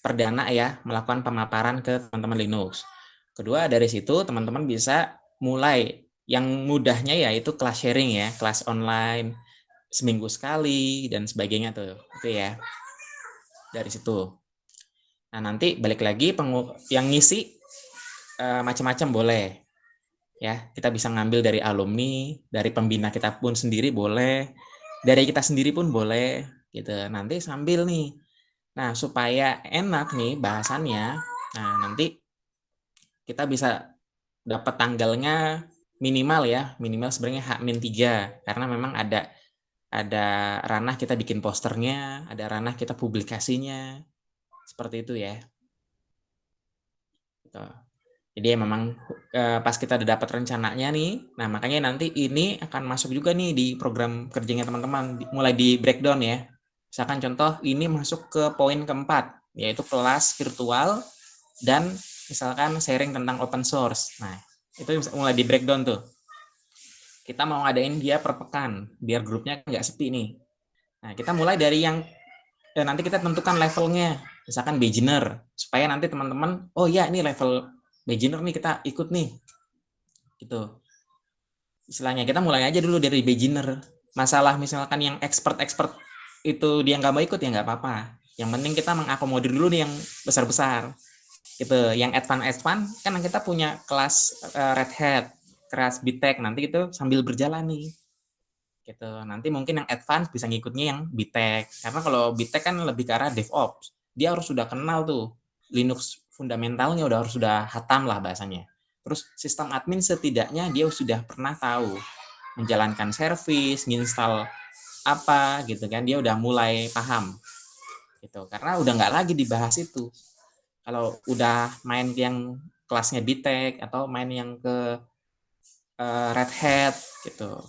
perdana ya, melakukan pemaparan ke teman-teman Linux. Kedua, dari situ teman-teman bisa mulai yang mudahnya yaitu kelas sharing ya, kelas online seminggu sekali dan sebagainya tuh. Itu ya. Dari situ. Nah, nanti balik lagi yang ngisi macam-macam boleh. Ya, kita bisa ngambil dari alumni, dari pembina kita pun sendiri boleh, dari kita sendiri pun boleh gitu. Nanti sambil nih. Nah, supaya enak nih bahasannya, nah nanti kita bisa dapat tanggalnya minimal ya, minimal sebenarnya H-3 karena memang ada ranah kita bikin posternya, ada ranah kita publikasinya. Seperti itu ya. Gitu. Jadi memang pas kita udah dapat rencananya nih, nah makanya nanti ini akan masuk juga nih di program kerjanya teman-teman, mulai di breakdown ya. Misalkan contoh ini masuk ke poin keempat, yaitu kelas virtual dan misalkan sharing tentang open source. Nah, itu mulai di breakdown tuh. Kita mau ngadain dia per pekan, biar grupnya nggak sepi nih. Nah, kita mulai dari yang nanti kita tentukan levelnya, misalkan beginner, supaya nanti teman-teman, oh ya ini level beginner nih kita ikut nih, gitu. Istilahnya kita mulai aja dulu dari beginner. Masalah misalkan yang expert itu dia nggak mau ikut ya nggak apa-apa. Yang penting kita mengakomodir dulu nih yang besar-besar, gitu. Yang advance kan kita punya kelas Red Hat, kelas BTech, nanti itu sambil berjalan nih. Gitu. Nanti mungkin yang advance bisa ngikutnya yang BTech. Karena kalau BTech kan lebih ke arah DevOps. Dia harus sudah kenal tuh Linux fundamentalnya, harus sudah hatam lah bahasanya. Terus sistem admin setidaknya dia sudah pernah tahu menjalankan service, nginstal apa gitu kan, dia udah mulai paham. Gitu. Karena udah nggak lagi dibahas itu. Kalau udah main yang kelasnya BTech atau main yang ke Red Hat gitu.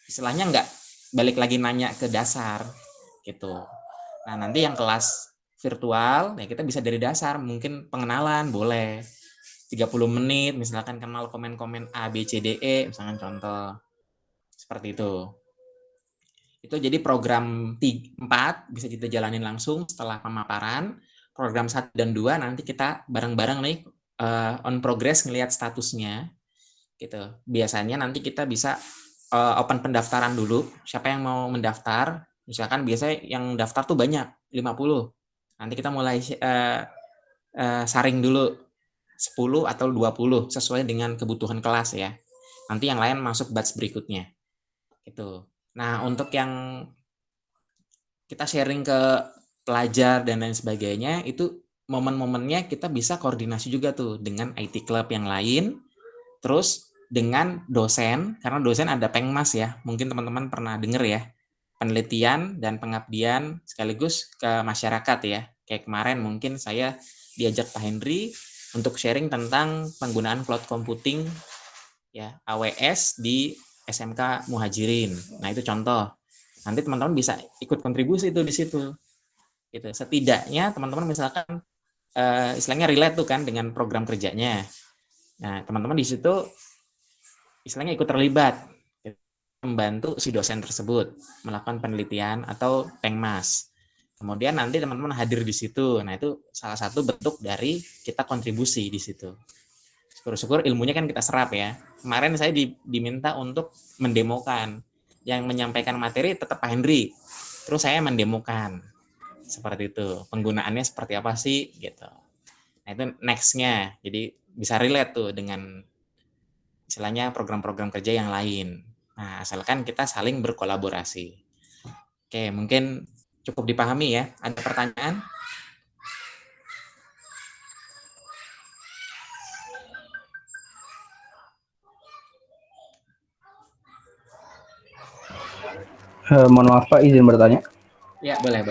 Istilahnya nggak balik lagi nanya ke dasar gitu. Nah, nanti yang kelas virtual ya kita bisa dari dasar, mungkin pengenalan boleh 30 menit misalkan kenal komen-komen A B C D E misalkan contoh. Seperti itu. Itu jadi program 4 bisa kita jalanin langsung setelah pemaparan. Program 1 dan 2 nanti kita bareng-bareng nih on progress ngelihat statusnya gitu. Biasanya nanti kita bisa open pendaftaran dulu. Siapa yang mau mendaftar? Misalkan biasanya yang daftar tuh banyak, 50. Nanti kita mulai saring dulu 10 atau 20 sesuai dengan kebutuhan kelas ya. Nanti yang lain masuk batch berikutnya. Gitu. Nah, untuk yang kita sharing ke pelajar dan lain sebagainya, itu momen-momennya kita bisa koordinasi juga tuh dengan IT Club yang lain, terus dengan dosen, karena dosen ada pengmas ya, mungkin teman-teman pernah dengar ya, penelitian dan pengabdian sekaligus ke masyarakat ya. Kayak kemarin mungkin saya diajak Pak Henry untuk sharing tentang penggunaan cloud computing ya, AWS di SMK Muhajirin. Nah, itu contoh. Nanti teman-teman bisa ikut kontribusi tuh di situ. Gitu. Setidaknya teman-teman misalkan istilahnya relate tuh kan dengan program kerjanya. Nah, teman-teman di situ istilahnya ikut terlibat, membantu si dosen tersebut melakukan penelitian atau pengmas. Kemudian nanti teman-teman hadir di situ. Nah, itu salah satu bentuk dari kita kontribusi di situ. Syukur-syukur ilmunya kan kita serap ya. Kemarin saya diminta untuk mendemokan. Yang menyampaikan materi tetap Pak Henry. Terus saya mendemokan. Seperti itu. Penggunaannya seperti apa sih gitu. Nah, itu next-nya. Jadi bisa relate tuh dengan istilahnya program-program kerja yang lain. Nah, asalkan kita saling berkolaborasi. Oke, mungkin cukup dipahami ya. Ada pertanyaan? Mohon maaf Pak, izin bertanya. Ya, boleh.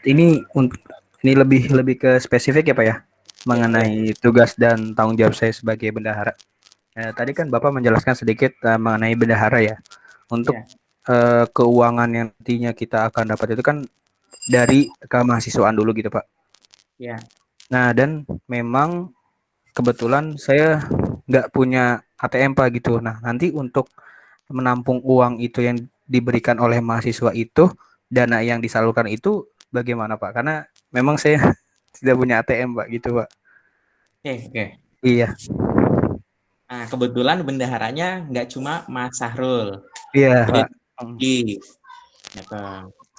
Ini lebih ke spesifik ya Pak ya, mengenai tugas dan tanggung jawab saya sebagai bendahara. Tadi kan Bapak menjelaskan sedikit mengenai bendahara ya. Untuk keuangan yang nantinya kita akan dapat itu kan dari kemahasiswaan dulu gitu Pak. Ya. Nah, dan memang kebetulan saya nggak punya ATM Pak gitu. Nah, nanti untuk menampung uang itu yang diberikan oleh mahasiswa itu, dana yang disalurkan itu bagaimana Pak? Karena memang saya tidak punya ATM Pak gitu Pak. Oke. Iya. Nah, kebetulan bendaharanya nggak cuma Mas Sahrul. Iya Jadi Pak. Gitu.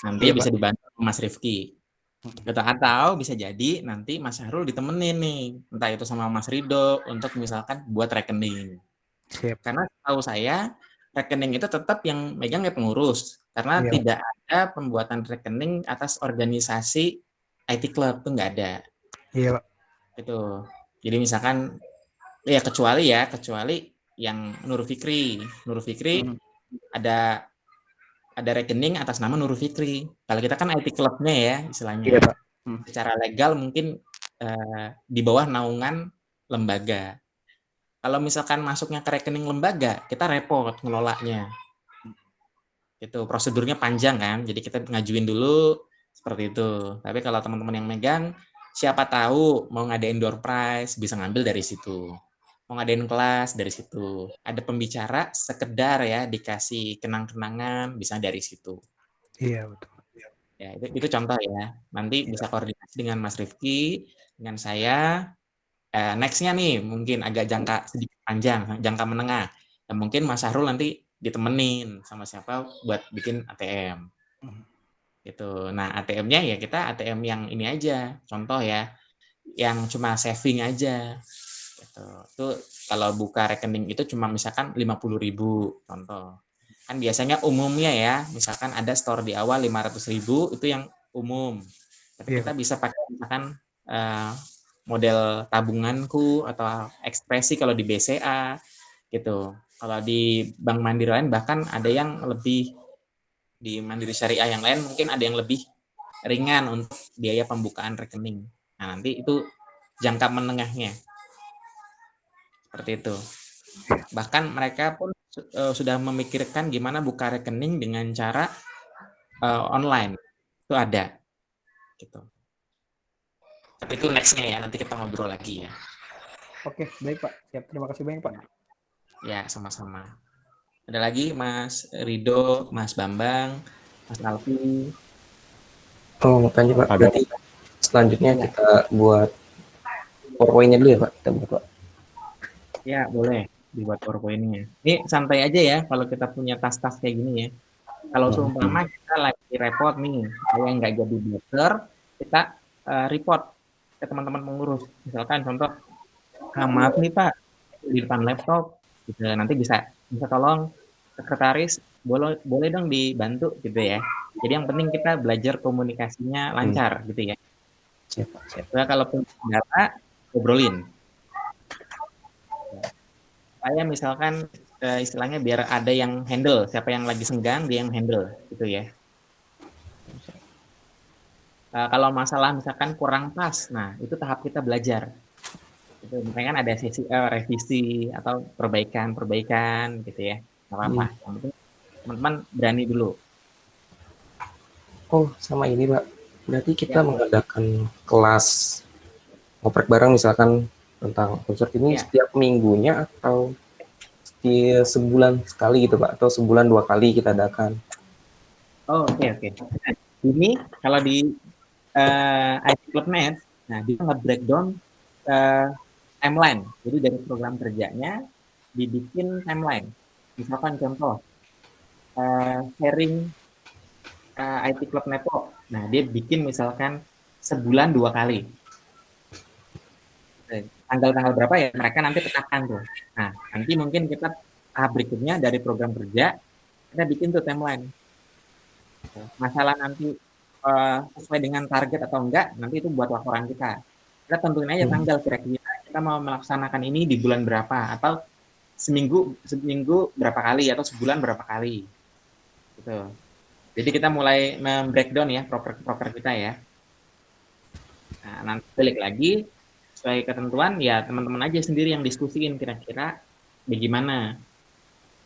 Nanti Iya, bisa Pak. dibantu Mas Rifki. Gitu. Atau bisa jadi nanti Mas Sahrul ditemenin nih, entah itu sama Mas Rido untuk misalkan buat rekening. Siap. Karena tahu saya rekening itu tetap yang megang ya pengurus, karena Iya. tidak ada pembuatan rekening atas organisasi IT Club, itu nggak ada. Iya Pak. Gitu. Jadi misalkan ya kecuali yang Nur Fikri ada rekening atas nama Nur Fikri. Kalau kita kan IT Club-nya ya istilahnya. Iya Pak. Secara legal mungkin di bawah naungan lembaga. Kalau misalkan masuknya ke rekening lembaga, kita repot ngelolanya. Itu prosedurnya panjang kan, jadi kita ngajuin dulu seperti itu. Tapi kalau teman-teman yang megang, siapa tahu mau ngadain door prize bisa ngambil dari situ. Mau ngadain kelas dari situ. Ada pembicara sekedar ya dikasih kenang-kenangan bisa dari situ. Iya betul. Ya, itu contoh ya. Nanti bisa koordinasi dengan Mas Rifki, dengan saya. Next-nya nih mungkin agak jangka sedikit panjang, jangka menengah. Dan mungkin Mas Sahrul nanti ditemenin sama siapa buat bikin ATM. Gitu. Nah, ATM-nya ya kita ATM yang ini aja. Contoh ya, yang cuma saving aja. Gitu. Itu kalau buka rekening itu cuma misalkan 50.000 contoh. Kan biasanya umumnya ya, misalkan ada store di awal 500.000 itu yang umum. Tapi kita bisa pakai misalkan model tabunganku atau ekspresi kalau di BCA gitu. Kalau di Bank Mandiri lain bahkan ada yang lebih, di Mandiri Syariah yang lain mungkin ada yang lebih ringan untuk biaya pembukaan rekening. Nah, nanti itu jangka menengahnya. Seperti itu. Bahkan mereka pun sudah memikirkan gimana buka rekening dengan cara online. Itu ada. Gitu. Tapi itu next-nya ya, nanti kita ngobrol lagi ya. Oke, baik Pak. Siap, terima kasih banyak Pak. Ya, sama-sama. Ada lagi Mas Rido, Mas Bambang, Mas Alfi. Oh, makanya Pak, berarti selanjutnya kita buat PowerPoint-nya dulu ya Pak, kita buat Pak. Ya, boleh dibuat PowerPoint-nya. Ini santai aja ya kalau kita punya tas-tas kayak gini ya. Kalau seumpama kita lagi repot nih, saya nggak jadi booster, kita report ke teman-teman pengurus. Misalkan contoh, maaf nih Pak, di depan laptop, gitu. Nanti bisa tolong sekretaris, boleh dong dibantu gitu ya. Jadi yang penting kita belajar komunikasinya lancar gitu ya. Siap Pak, siap. Nah, kalau punya data, ngobrolin. Saya misalkan istilahnya biar ada yang handle, siapa yang lagi senggang dia yang handle gitu ya. Kalau masalah misalkan kurang pas, nah itu tahap kita belajar. Itu makanya kan ada sesi revisi atau perbaikan gitu ya. Nggak apa-apa. Yang penting teman-teman berani dulu. Oh, sama ini Pak. Berarti kita mengadakan kelas ngoprek bareng misalkan tentang konsert ini setiap minggunya atau setiap sebulan sekali gitu Pak, atau sebulan 2 kali kita adakan. Oh, oke. Ini kalau di IT Club.net, nah dia nge-breakdown timeline. Jadi dari program kerjanya dibikin timeline. Misalkan contoh sharing IT Club Network. Nah, dia bikin misalkan sebulan 2 kali. Tanggal-tanggal berapa ya mereka nanti petakan tuh. Nah, nanti mungkin kita tahap berikutnya dari program kerja kita bikin tuh timeline. Masalah nanti sesuai dengan target atau enggak, nanti itu buat laporan kita. Kita tentuin aja tanggal kira-kira kita mau melaksanakan ini di bulan berapa atau seminggu berapa kali atau sebulan berapa kali. Gitu. Jadi kita mulai breakdown ya proker kita ya. Nah, nanti balik lagi sesuai ketentuan ya teman-teman aja sendiri yang diskusiin kira-kira bagaimana.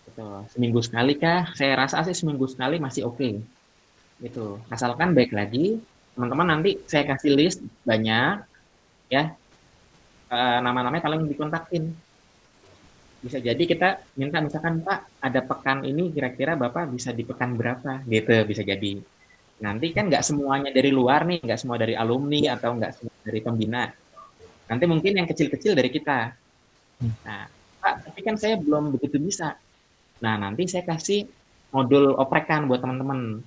Gitu. Seminggu sekali kah? Saya rasa sih seminggu sekali masih oke. Gitu. Asalkan baik lagi teman-teman nanti saya kasih list banyak ya. Nama-namanya kalian dikontakin. Bisa jadi kita minta misalkan Pak ada pekan ini kira-kira Bapak bisa di pekan berapa gitu bisa jadi. Nanti kan nggak semuanya dari luar nih, nggak semua dari alumni atau nggak semua dari pembina. Nanti mungkin yang kecil-kecil dari kita. Nah, Pak, tapi kan saya belum begitu bisa. Nah, nanti saya kasih modul oprekan buat teman-teman.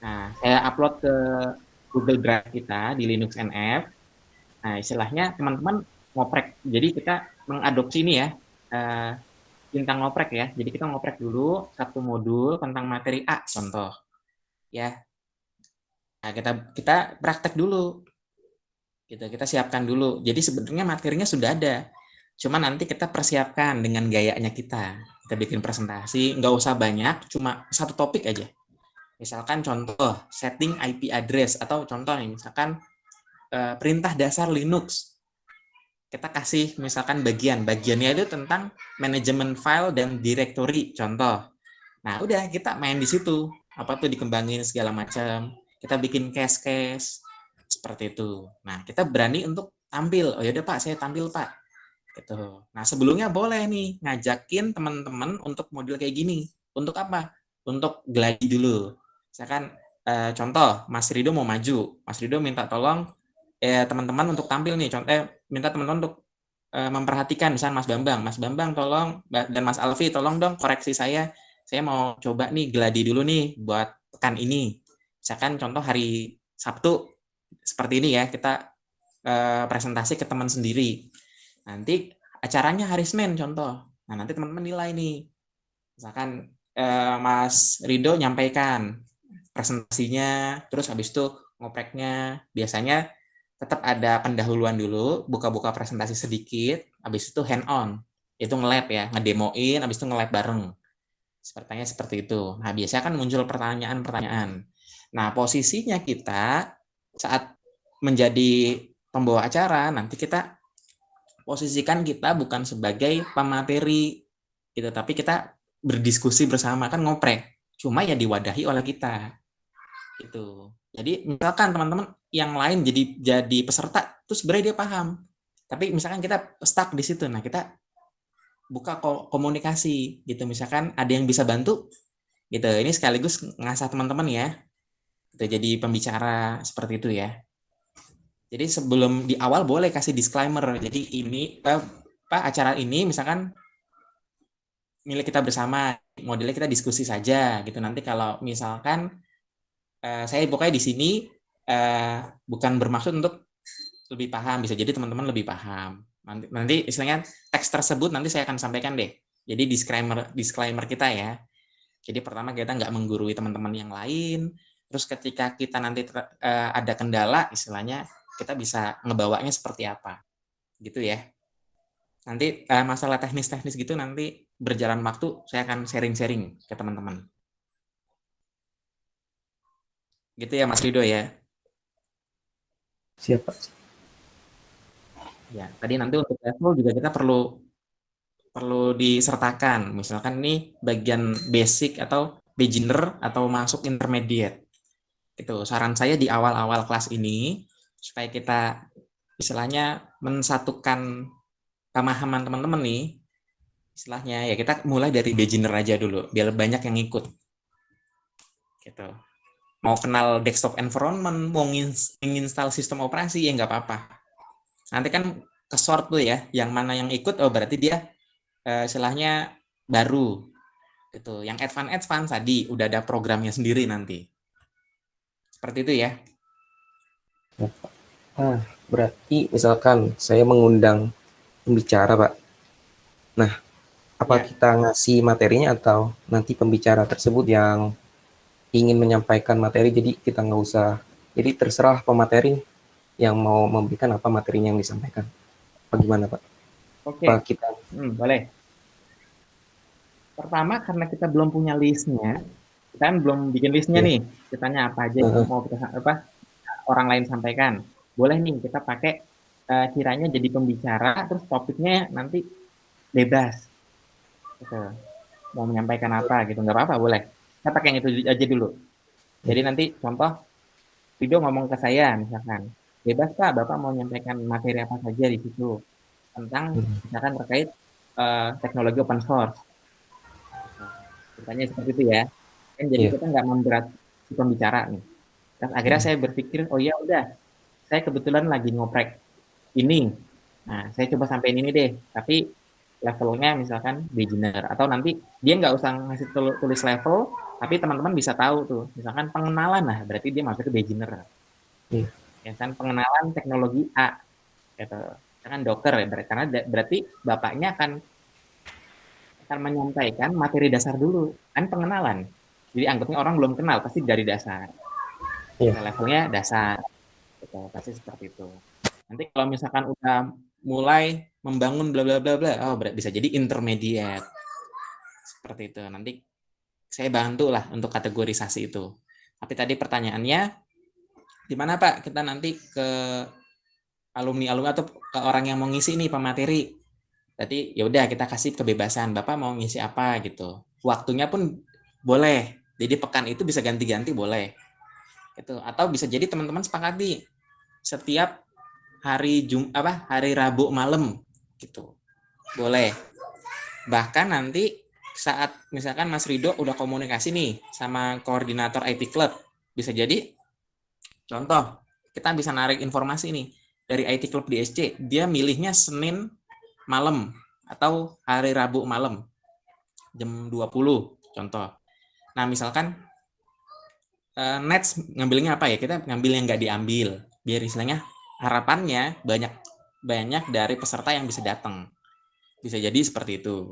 Nah, saya upload ke Google Drive kita di Linux NF. Nah, istilahnya teman-teman ngoprek. Jadi kita mengadopsi ini ya, bintang ngoprek ya. Jadi kita ngoprek dulu satu modul tentang materi A, contoh. Ya. Nah, kita praktek dulu. Kita siapkan dulu. Jadi sebenarnya materinya sudah ada. Cuma nanti kita persiapkan dengan gayanya kita. Kita bikin presentasi, nggak usah banyak, cuma satu topik aja. Misalkan contoh, setting IP address. Atau contoh nih, misalkan perintah dasar Linux. Kita kasih misalkan bagiannya itu tentang manajemen file dan directory, contoh. Nah, udah kita main di situ. Apa tuh dikembangin segala macam. Kita bikin case-case. Seperti itu. Nah, kita berani untuk tampil. Oh yaudah Pak, saya tampil Pak. Gitu. Nah, sebelumnya boleh nih ngajakin teman-teman untuk modul kayak gini. Untuk apa? Untuk gladi dulu. Misalkan contoh, Mas Rido mau maju. Mas Rido minta tolong teman-teman untuk tampil nih. Minta teman-teman untuk memperhatikan. Misalkan Mas Bambang tolong, dan Mas Alfi tolong dong koreksi saya. Saya mau coba nih gladi dulu nih buat pekan ini. Misalkan contoh hari Sabtu seperti ini ya, kita presentasi ke teman sendiri. Nanti acaranya hari Senin contoh. Nah, nanti teman-teman nilai nih. Misalkan Mas Rido nyampaikan presentasinya, terus habis itu ngopreknya. Biasanya tetap ada pendahuluan dulu, buka-buka presentasi sedikit, habis itu hand on. Itu nge-lab ya, ngedemoin, habis itu nge-lab bareng. Seperti itu. Nah, biasanya kan muncul pertanyaan-pertanyaan. Nah, posisinya kita saat menjadi pembawa acara, nanti kita posisikan kita bukan sebagai pemateri gitu, tapi kita berdiskusi bersama, kan ngoprek. Cuma ya diwadahi oleh kita. Gitu. Jadi misalkan teman-teman yang lain jadi peserta, terus sebenarnya dia paham. Tapi misalkan kita stuck di situ, nah kita buka komunikasi gitu. Misalkan ada yang bisa bantu gitu. Ini sekaligus ngasah teman-teman ya. Gitu, jadi pembicara seperti itu ya. Jadi sebelum di awal boleh kasih disclaimer. Jadi ini acara ini misalkan milik kita bersama, modelnya kita diskusi saja gitu. Nanti kalau misalkan saya pokoknya di sini bukan bermaksud untuk lebih paham, bisa jadi teman-teman lebih paham. Nanti istilahnya teks tersebut nanti saya akan sampaikan deh. Jadi disclaimer kita ya. Jadi pertama kita nggak menggurui teman-teman yang lain. Terus ketika kita nanti ada kendala, istilahnya kita bisa ngebawanya seperti apa, gitu ya. Nanti masalah teknis-teknis gitu nanti berjalan waktu saya akan sharing-sharing ke teman-teman. Gitu ya Mas Rido ya. Siapa? Ya, tadi nanti untuk level juga kita perlu disertakan. Misalkan ini bagian basic atau beginner atau masuk intermediate. Itu saran saya di awal-awal kelas ini supaya kita istilahnya mensatukan pemahaman teman-teman nih. Istilahnya ya kita mulai dari beginner aja dulu biar banyak yang ikut. Gitu. Mau kenal desktop environment, mau menginstal sistem operasi ya nggak apa-apa. Nanti kan ke sort tuh ya, yang mana yang ikut, oh berarti dia istilahnya baru. Gitu. Yang advance tadi udah ada programnya sendiri nanti. Seperti itu ya. Berarti misalkan saya mengundang pembicara, Pak. Nah, apa Ya. kita ngasih materinya atau nanti pembicara tersebut yang ingin menyampaikan materi, jadi kita nggak usah, jadi terserah pemateri yang mau memberikan apa materinya yang disampaikan. Bagaimana Pak? Oke. Apa kita Boleh. Pertama karena kita belum punya listnya, kita kan belum bikin listnya nih. Kitanya apa aja yang mau kita orang lain sampaikan. Boleh nih kita pakai kiranya jadi pembicara, terus topiknya nanti bebas. Gitu. Mau menyampaikan apa gitu, nggak apa-apa boleh. Saya pakai yang itu aja dulu. Jadi nanti contoh video ngomong ke saya misalkan, bebas Pak, Bapak mau menyampaikan materi apa saja di situ tentang misalkan terkait teknologi open source. Misalnya seperti itu ya. Kan jadi kita nggak memberat si pembicara nih. Terus akhirnya saya berpikir, oh ya udah, saya kebetulan lagi ngoprek ini. Nah, saya coba sampein ini deh. Tapi levelnya misalkan beginner. Atau nanti dia nggak usah ngasih tulis level, tapi teman-teman bisa tahu tuh. Misalkan pengenalan, nah berarti dia masuk ke beginner. Ya kan, pengenalan teknologi A. Gitu. Misalkan Docker ya, karena berarti bapaknya akan menyampaikan materi dasar dulu. Kan pengenalan. Jadi anggapnya orang belum kenal, pasti dari dasar. Levelnya dasar. Gitu, pasti seperti itu. Nanti kalau misalkan udah mulai membangun bla bla bla bla, oh bisa jadi intermediate. Seperti itu. Nanti saya bantu lah untuk kategorisasi itu. Tapi tadi pertanyaannya, di mana Pak kita nanti ke alumni atau ke orang yang mau ngisi nih pemateri. Berarti ya udah kita kasih kebebasan, Bapak mau ngisi apa gitu. Waktunya pun boleh. Jadi pekan itu bisa ganti-ganti boleh. Gitu. Atau bisa jadi teman-teman sepakati setiap hari hari Rabu malam gitu. Boleh. Bahkan nanti saat misalkan Mas Rido udah komunikasi nih sama koordinator IT Club, bisa jadi contoh, kita bisa narik informasi nih dari IT Club DSC, dia milihnya Senin malam atau hari Rabu malam jam 20 contoh. Nah, misalkan Nets ngambilnya apa ya? Kita ngambil yang nggak diambil. Biar istilahnya harapannya banyak dari peserta yang bisa datang. Bisa jadi seperti itu.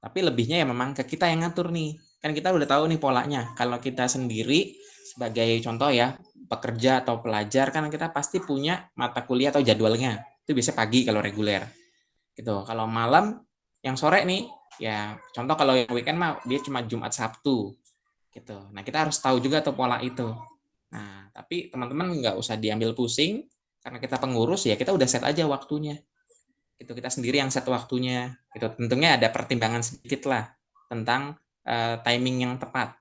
Tapi lebihnya ya memang ke kita yang ngatur nih. Kan kita udah tahu nih polanya. Kalau kita sendiri sebagai contoh ya, pekerja atau pelajar kan kita pasti punya mata kuliah atau jadwalnya. Itu biasanya pagi kalau reguler. Gitu. Kalau malam yang sore nih, ya contoh kalau yang weekend mah dia cuma Jumat Sabtu. Gitu. Nah, kita harus tahu juga tuh pola itu. Nah, tapi teman-teman nggak usah diambil pusing karena kita pengurus ya kita udah set aja waktunya. Itu kita sendiri yang set waktunya. Itu tentunya ada pertimbangan sedikit lah tentang timing yang tepat.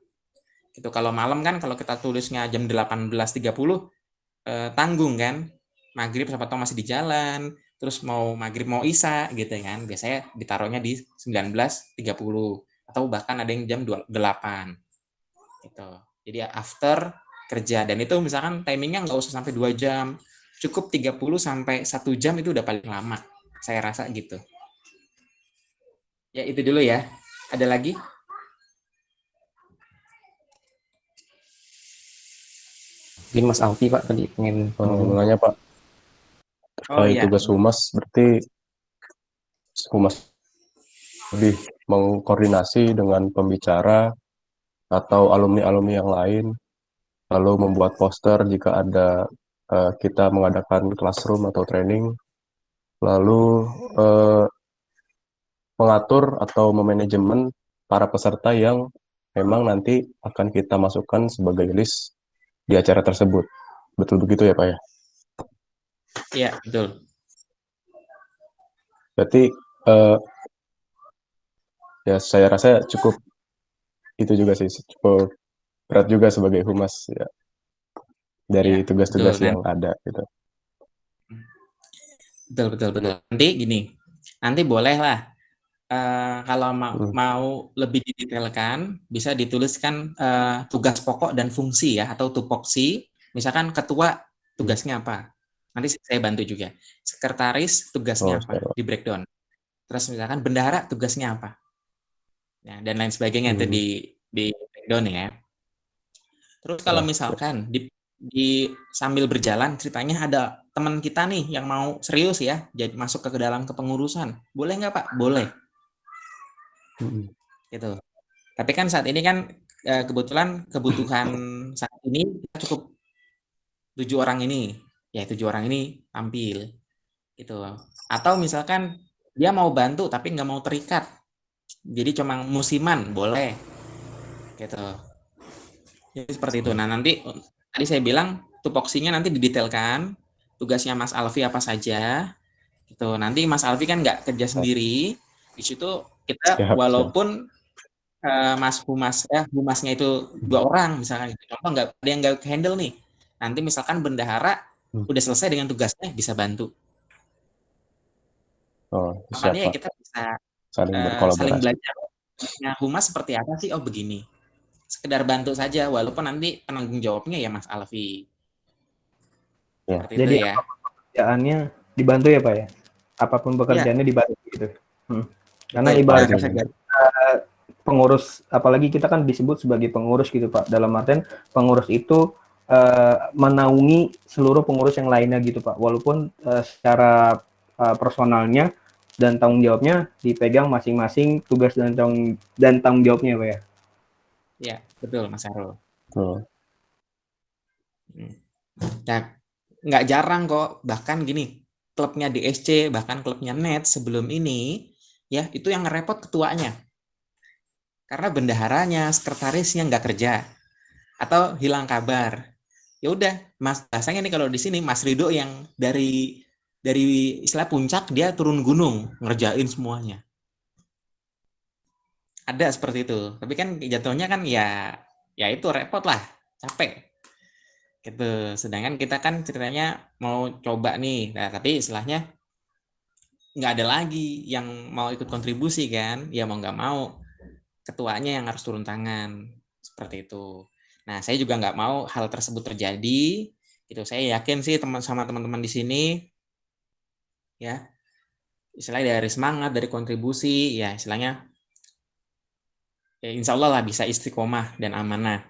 Gitu. Kalau malam kan kalau kita tulisnya jam 18.30 tanggung kan. Maghrib siapa tahu masih di jalan, terus mau maghrib mau isya gitu kan. Biasanya ditaruhnya di 19.30 atau bahkan ada yang jam 8. Gitu. Jadi after kerja. Dan itu misalkan timingnya nggak usah sampai 2 jam, cukup 30 sampai 1 jam itu udah paling lama. Saya rasa gitu. Ya itu dulu ya. Ada lagi? Mungkin Mas Alfi Pak tadi pengen Mau nanya Pak, Oh iya. tugas humas berarti humas lebih mengkoordinasi dengan pembicara atau alumni-alumni yang lain, lalu membuat poster jika ada kita mengadakan classroom atau training, lalu mengatur atau memanajemen para peserta yang memang nanti akan kita masukkan sebagai list di acara tersebut. Betul begitu ya Pak ya? Iya, betul. Berarti ya saya rasa cukup itu juga sih, cukup berat juga sebagai humas ya, dari Iya, tugas-tugas betul. yang ada gitu. Betul. Nanti gini, nanti boleh lah kalau mau lebih didetailkan, bisa dituliskan tugas pokok dan fungsi ya, atau tupoksi. Misalkan ketua tugasnya apa? Nanti saya bantu juga. Sekretaris tugasnya apa? siap. Di breakdown. Terus misalkan bendahara tugasnya apa? Ya, dan lain sebagainya itu di breakdown ya. Terus kalau misalkan di sambil berjalan ceritanya ada teman kita nih yang mau serius ya, jadi masuk ke dalam kepengurusan. Boleh nggak Pak? Boleh. Gitu. Tapi kan saat ini kan kebetulan kebutuhan saat ini kita cukup 7 orang ini. Ya 7 orang ini tampil. Gitu. Atau misalkan dia mau bantu tapi nggak mau terikat. Jadi cuma musiman, boleh. Gitu. Jadi seperti itu. Nah, nanti tadi saya bilang tupoksinya nanti didetailkan, tugasnya Mas Alfi apa saja. Gitu. Nanti Mas Alfi kan nggak kerja sendiri. Di situ kita walaupun humasnya itu 2 orang misalkan gitu. Contoh nggak ada yang nggak handle nih. Nanti misalkan bendahara udah selesai dengan tugasnya bisa bantu. Makanya ya kita bisa saling belajar. Nah, humas seperti apa sih? Oh begini. Sekedar bantu saja, walaupun nanti penanggung jawabnya ya Mas Alfi. Seperti Jadi itu ya. Pekerjaannya dibantu ya Pak ya? Apapun pekerjaannya dibantu gitu. Karena ibaratnya pengurus, apalagi kita kan disebut sebagai pengurus gitu Pak. Dalam artian pengurus itu menaungi seluruh pengurus yang lainnya gitu Pak. Walaupun secara personalnya dan tanggung jawabnya dipegang masing-masing tugas dan tanggung jawabnya Pak ya. Ya, betul Mas Arul. Nah, nggak jarang kok, bahkan gini, klubnya DSC, bahkan klubnya NET sebelum ini, ya itu yang ngerepot ketuanya. Karena bendaharanya, sekretarisnya nggak kerja, atau hilang kabar. Ya udah, Mas, bahasanya nih kalau di sini Mas Rido yang dari istilah puncak dia turun gunung ngerjain semuanya. Ada seperti itu. Tapi kan jatuhnya kan ya itu repot lah, capek. Gitu. Sedangkan kita kan ceritanya mau coba nih. Nah, tapi istilahnya nggak ada lagi yang mau ikut kontribusi kan. Ya mau nggak mau ketuanya yang harus turun tangan. Seperti itu. Nah, saya juga nggak mau hal tersebut terjadi. Gitu. Saya yakin sih teman-teman di sini ya istilahnya dari semangat, dari kontribusi, ya istilahnya ya insya Allah lah bisa istiqomah dan amanah.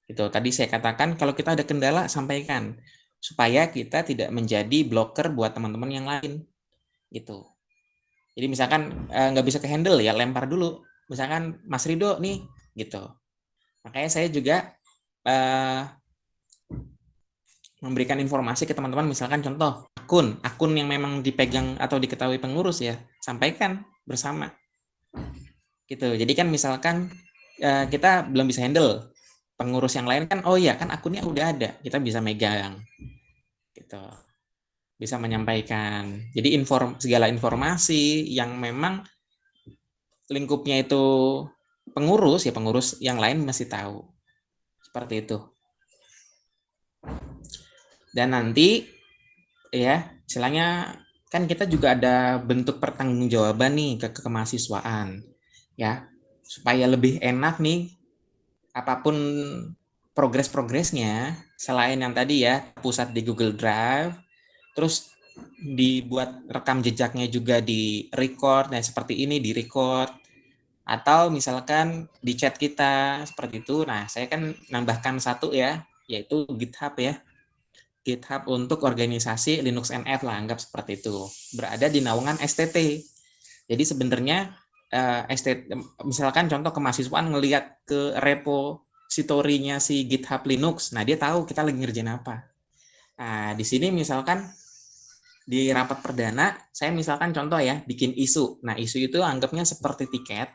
Gitu. Tadi saya katakan kalau kita ada kendala sampaikan supaya kita tidak menjadi blocker buat teman-teman yang lain. Gitu. Jadi misalkan nggak bisa ke handle ya lempar dulu. Misalkan Mas Rido nih, gitu. Makanya saya juga memberikan informasi ke teman-teman, misalkan contoh akun yang memang dipegang atau diketahui pengurus ya, sampaikan bersama. Gitu. Jadi kan misalkan kita belum bisa handle, pengurus yang lain kan, oh iya kan akunnya udah ada, kita bisa megang, gitu, bisa menyampaikan. Jadi segala informasi yang memang lingkupnya itu pengurus ya pengurus yang lain masih tahu, seperti itu. Dan nanti ya istilahnya kan kita juga ada bentuk pertanggungjawaban nih ke kemahasiswaan ya supaya lebih enak nih apapun progres-progresnya selain yang tadi ya pusat di Google Drive, terus dibuat rekam jejaknya juga di record, nah seperti ini di record, atau misalkan di chat kita seperti itu. Nah, saya kan nambahkan satu ya, yaitu GitHub ya. GitHub untuk organisasi Linux NF lah, anggap seperti itu. Berada di naungan STT. Jadi sebenarnya STT, misalkan contoh kemahasiswaan ngelihat ke repository-nya si GitHub Linux, nah dia tahu kita lagi ngerjain apa. Nah, di sini misalkan di rapat perdana, saya misalkan contoh ya, bikin isu. Nah, isu itu anggapnya seperti tiket,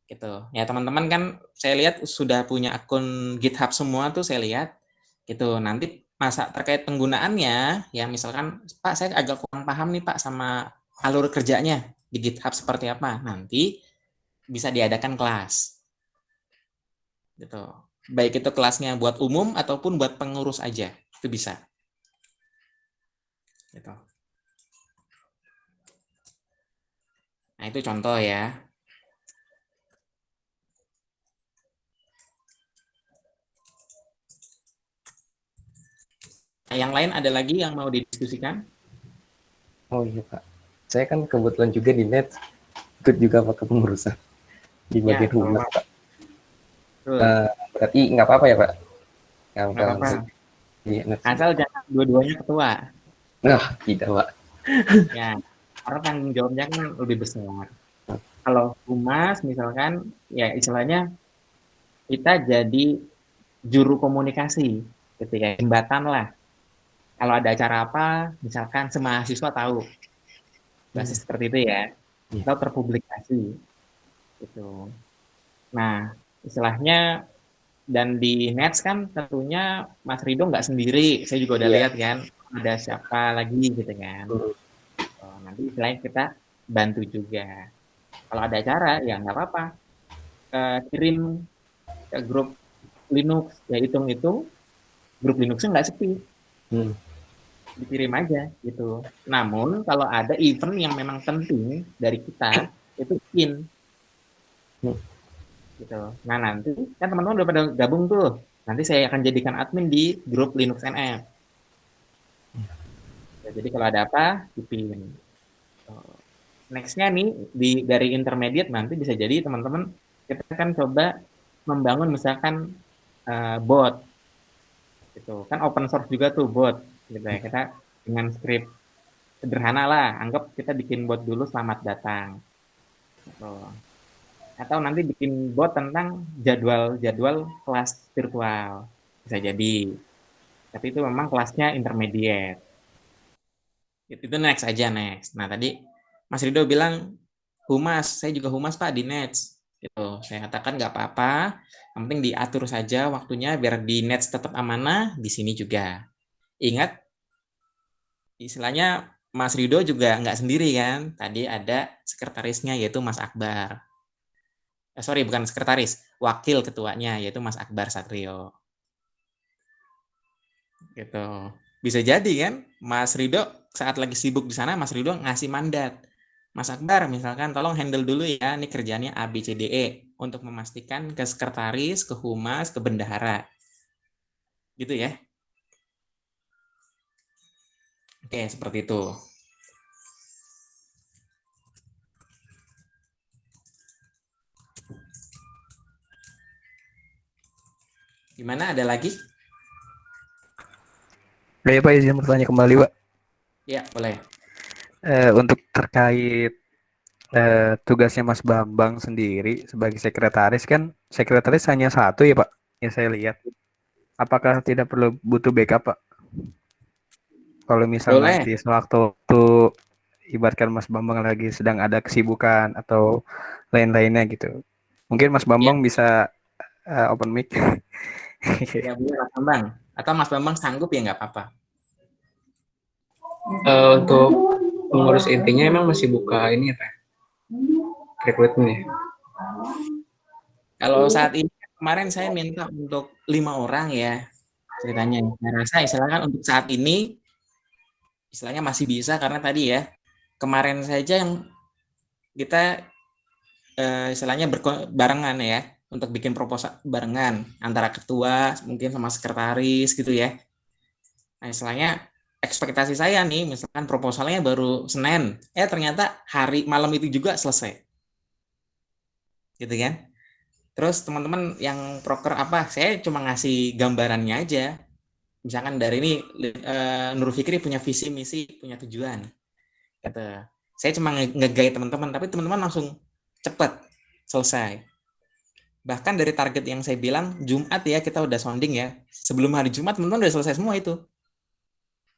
gitu. Ya, teman-teman kan saya lihat sudah punya akun GitHub semua tuh saya lihat, gitu. Nanti masa terkait penggunaannya, ya misalkan, Pak, saya agak kurang paham nih Pak sama alur kerjanya di GitHub seperti apa. Nanti bisa diadakan kelas, gitu. Baik itu kelasnya buat umum ataupun buat pengurus aja, itu bisa. Gitu. Nah, itu contoh ya. Nah, yang lain ada lagi yang mau didiskusikan? Oh iya Pak, saya kan kebetulan juga di net ikut juga Pak kepengurusan di bagian humas Pak. Berarti nggak apa-apa ya Pak? Nggak apa-apa. Iya, Asal jangan dua-duanya ketua. Nah, tidak Pak. Ya, karena tanggung jawabnya kan lebih besar. Kalau humas misalkan, ya istilahnya kita jadi juru komunikasi, gitu ya, jembatan lah. Kalau ada acara apa, misalkan semahasiswa tahu, basis seperti itu ya, atau terpublikasi, gitu. Nah, istilahnya dan di Nets kan tentunya Mas Rido nggak sendiri, saya juga udah lihat kan, ada siapa lagi gitu kan. Nanti istilahnya kita bantu juga. Kalau ada acara ya nggak apa-apa, kirim ke grup Linux, ya hitung-hitung grup Linuxnya nggak sepi. Dikirim aja gitu. Namun kalau ada event yang memang penting dari kita itu bikin gitu. Nah nanti kan teman-teman udah pada gabung tuh. Nanti saya akan jadikan admin di grup Linux NF. Ya, jadi kalau ada apa dipin. Nextnya nih dari intermediate nanti bisa jadi teman-teman kita akan coba membangun misalkan bot. Gitu. Kan open source juga tuh bot. Gitu ya, kita dengan script sederhana lah, anggap kita bikin bot dulu selamat datang, gitu. Atau nanti bikin bot tentang jadwal kelas virtual, bisa jadi, tapi itu memang kelasnya intermediate. Itu next aja. Nah tadi Mas Rido bilang humas, saya juga humas Pak di Nets, gitu. Saya katakan nggak apa-apa, yang penting diatur saja waktunya biar di Nets tetap amanah, di sini juga. Ingat, istilahnya Mas Rido juga nggak sendiri kan. Tadi ada sekretarisnya yaitu Mas Akbar. Sorry, bukan sekretaris, wakil ketuanya yaitu Mas Akbar Satrio. Gitu. Bisa jadi kan, Mas Rido saat lagi sibuk di sana, Mas Rido ngasih mandat. Mas Akbar misalkan tolong handle dulu ya, ini kerjanya A, B, C, D, E. Untuk memastikan ke sekretaris, ke humas, ke bendahara. Gitu ya. Oke, seperti itu. Gimana, ada lagi? Ya Pak, izin bertanya kembali Pak. Ya, boleh. Untuk terkait tugasnya Mas Bambang sendiri sebagai sekretaris, kan sekretaris hanya satu ya Pak, ya saya lihat. Apakah tidak perlu butuh backup Pak? Kalau misal Boleh. nanti sewaktu ibaratkan Mas Bambang lagi sedang ada kesibukan atau lain-lainnya gitu. Mungkin Mas Bambang bisa open mic. Ya boleh Mas Bambang. Atau Mas Bambang sanggup ya nggak apa-apa. Untuk pengurus intinya emang masih buka ini ya Pak? Rekrutmen ya? Kalau saat ini kemarin saya minta untuk 5 orang ya ceritanya. Saya rasa istilahnya untuk saat ini istilahnya masih bisa karena tadi ya kemarin saja yang kita istilahnya barengan ya. untuk bikin proposal barengan antara ketua mungkin sama sekretaris gitu ya. Nah, istilahnya ekspektasi saya nih, misalkan proposalnya baru Senin, ternyata hari malam itu juga selesai. Gitu kan? Terus teman-teman yang proker apa, saya cuma ngasih gambarannya aja. Misalkan dari ini Nur Fikri punya visi misi, punya tujuan. Gitu. Saya cuma nge-guide teman-teman, tapi teman-teman langsung cepet selesai. Bahkan dari target yang saya bilang Jumat ya kita udah sounding ya. Sebelum hari Jumat teman-teman udah selesai semua itu.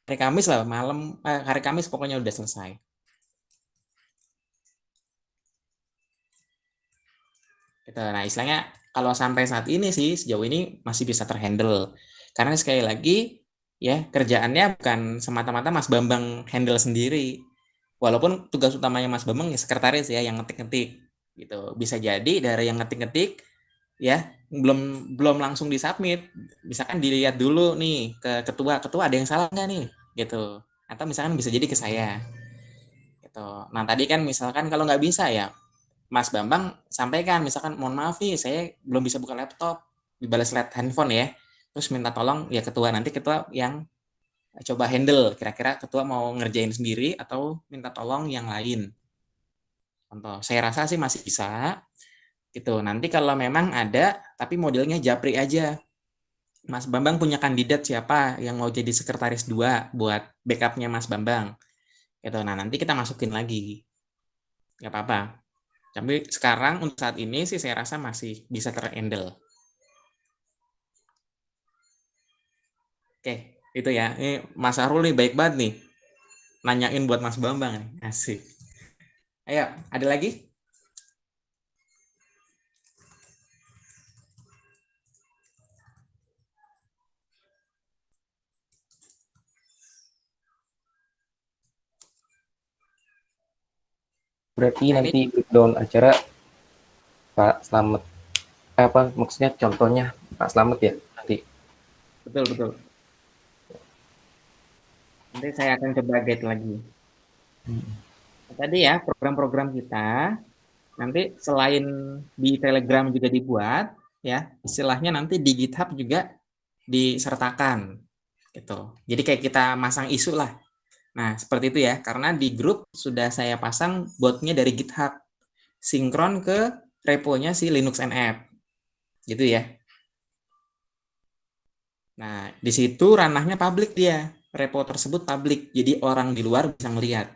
Hari Kamis lah malam, hari Kamis pokoknya udah selesai. Gitu. Nah istilahnya kalau sampai saat ini sih sejauh ini masih bisa terhandle. Karena sekali lagi ya kerjaannya bukan semata-mata Mas Bambang handle sendiri. Walaupun tugas utamanya Mas Bambang ya sekretaris ya yang ngetik-ngetik gitu. Bisa jadi dari yang ngetik-ngetik ya belum langsung disubmit. Misalkan dilihat dulu nih ke ketua ada yang salah nggak nih gitu. Atau misalkan bisa jadi ke saya. Gitu. Nah tadi kan misalkan kalau nggak bisa ya Mas Bambang sampaikan misalkan mohon maaf nih saya belum bisa buka laptop, dibalas lihat handphone ya. Terus minta tolong ya ketua, nanti ketua yang coba handle, kira-kira ketua mau ngerjain sendiri atau minta tolong yang lain. Contoh, saya rasa sih masih bisa. Gitu. Nanti kalau memang ada tapi modelnya japri aja. Mas Bambang punya kandidat siapa yang mau jadi sekretaris 2 buat backupnya Mas Bambang. Gitu. Nah, nanti kita masukin lagi. Nggak apa-apa. Tapi sekarang untuk saat ini sih saya rasa masih bisa terhandle. Oke, itu ya. Ini Mas Arul nih baik banget nih. Nanyain buat Mas Bambang nih. Asik. Ayo, ada lagi? Berarti nanti breakdown acara Pak Slamet, apa maksudnya contohnya Pak Slamet ya nanti. Betul. Nanti saya akan coba guide lagi. Tadi ya program-program kita nanti selain di Telegram juga dibuat ya, istilahnya nanti di GitHub juga disertakan gitu. Jadi kayak kita masang isu lah. Nah, seperti itu ya. Karena di grup sudah saya pasang botnya dari GitHub sinkron ke reponya si Linux NF. Gitu ya. Nah, di situ ranahnya publik dia. Repo tersebut publik. Jadi orang di luar bisa ngelihat.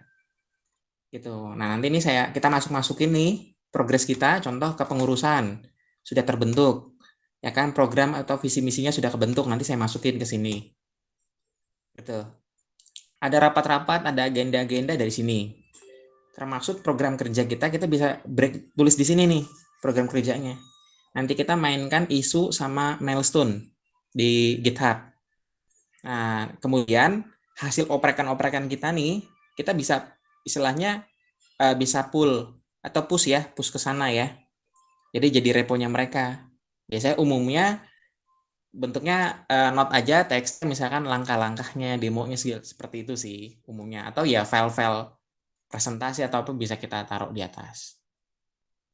Gitu. Nah, nanti ini kita masukin nih progres kita, contoh kepengurusan sudah terbentuk. Ya kan, program atau visi misinya sudah kebentuk, nanti saya masukin ke sini. Gitu. Ada rapat-rapat, ada agenda-agenda dari sini. Termasuk program kerja kita bisa tulis di sini nih program kerjanya. Nanti kita mainkan isu sama milestone di GitHub. Nah, kemudian hasil oprekan-oprekan kita nih, kita bisa istilahnya bisa pull atau push ke sana ya. Jadi jadi reponya mereka. Biasanya umumnya bentuknya note aja, teks misalkan langkah-langkahnya, demonya seperti itu sih umumnya. Atau ya file-file presentasi atau apa bisa kita taruh di atas.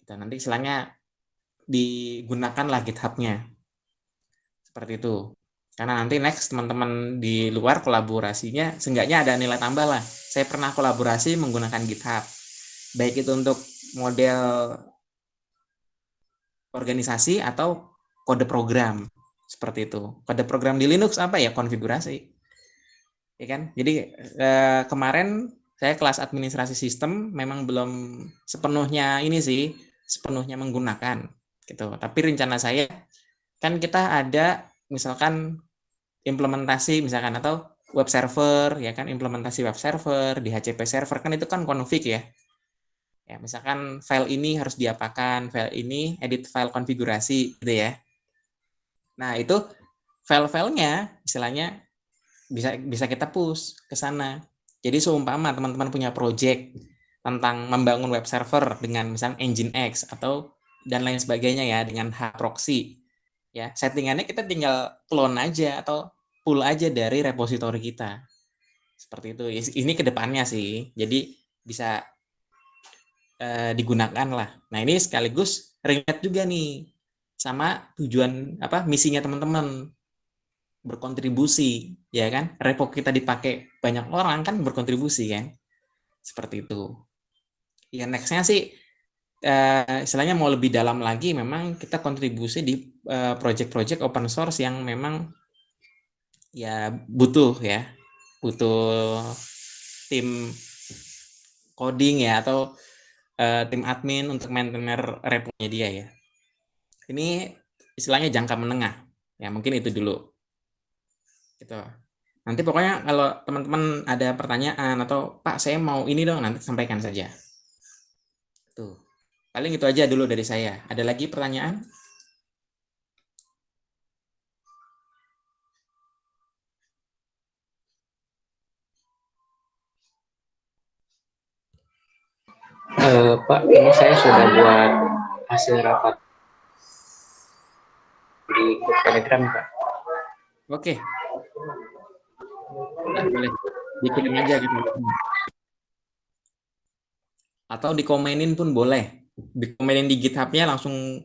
Dan nanti istilahnya digunakanlah GitHub-nya. Seperti itu. Karena nanti next teman-teman di luar kolaborasinya seenggaknya ada nilai tambah lah. Saya pernah kolaborasi menggunakan GitHub. Baik itu untuk model organisasi atau kode program. Seperti itu. Kode program di Linux apa ya? Konfigurasi. Ya kan? Jadi kemarin saya kelas administrasi sistem memang belum sepenuhnya sepenuhnya menggunakan gitu. Tapi rencana saya kan kita ada misalkan implementasi misalkan atau web server ya kan, implementasi web server di HCP server kan itu kan config ya. Ya, misalkan file ini harus diapakan, file ini edit file konfigurasi gitu ya. Nah, itu file-filenya istilahnya bisa kita push ke sana. Jadi seumpama teman-teman punya project tentang membangun web server dengan misalnya Nginx atau dan lain sebagainya ya dengan hproxy. Ya, settingannya kita tinggal clone aja atau pull aja dari repositori kita. Seperti itu. Ini kedepannya sih. Jadi bisa digunakan lah. Nah, ini sekaligus ringlet juga nih. sama tujuan misinya teman-teman, berkontribusi, ya kan? Repo kita dipakai banyak orang kan berkontribusi kan, seperti itu. Ya nextnya sih istilahnya mau lebih dalam lagi, memang kita kontribusi di project-project open source yang memang ya butuh tim coding ya, atau tim admin untuk maintainer repo-nya dia ya. Ini istilahnya jangka menengah, ya mungkin itu dulu. Gitu. Nanti pokoknya kalau teman-teman ada pertanyaan atau Pak saya mau ini dong, nanti sampaikan saja. Tuh. Paling itu aja dulu dari saya. Ada lagi pertanyaan? Pak, ini saya sudah buat hasil rapat di grup Telegram, Pak. Oke. Nah, boleh. Dikirim aja gitu. Atau dikomenin pun boleh. Dikomenin di GitHub-nya langsung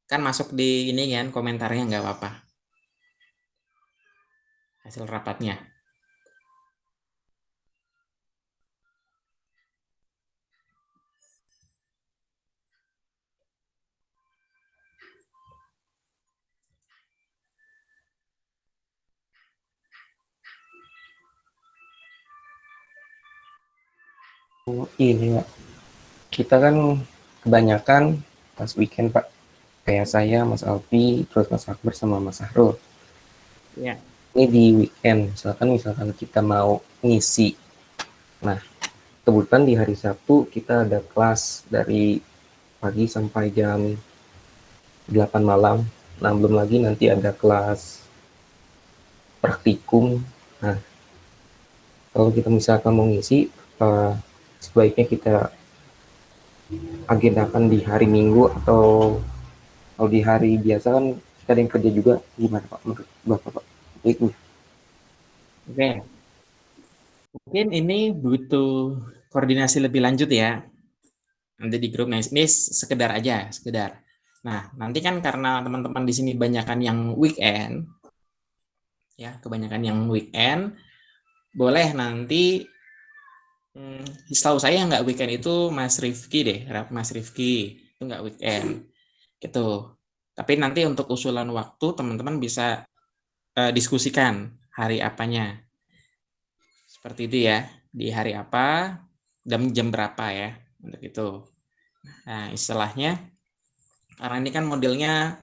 kan masuk di ini kan, komentarnya nggak apa-apa. Hasil rapatnya. Ini Pak, kita kan kebanyakan pas weekend Pak, kayak saya, Mas Alfi, terus Mas Akbar sama Mas Sahrul. Ya. Ini di weekend, misalkan kita mau ngisi. Nah, kebetulan di hari Sabtu kita ada kelas dari pagi sampai jam 8 malam. Nah, belum lagi nanti ada kelas praktikum. Nah, kalau kita misalkan mau ngisi, sebaiknya kita agendakan di hari Minggu, atau kalau di hari biasa kan kita ada yang kerja juga, gimana Pak menurut Bapak Pak? Itu. Oke. Mungkin ini butuh koordinasi lebih lanjut ya. Nanti di grup, nah ini sekedar aja, sekedar. Nah, nanti kan karena teman-teman di sini kebanyakan yang weekend, ya kebanyakan yang weekend, boleh nanti setahu saya nggak weekend itu Mas Rifki deh, Mas Rifki itu nggak weekend, gitu. Tapi nanti untuk usulan waktu teman-teman bisa diskusikan hari apanya, seperti itu ya, di hari apa dan jam berapa ya, untuk itu. Nah, istilahnya karena ini kan modelnya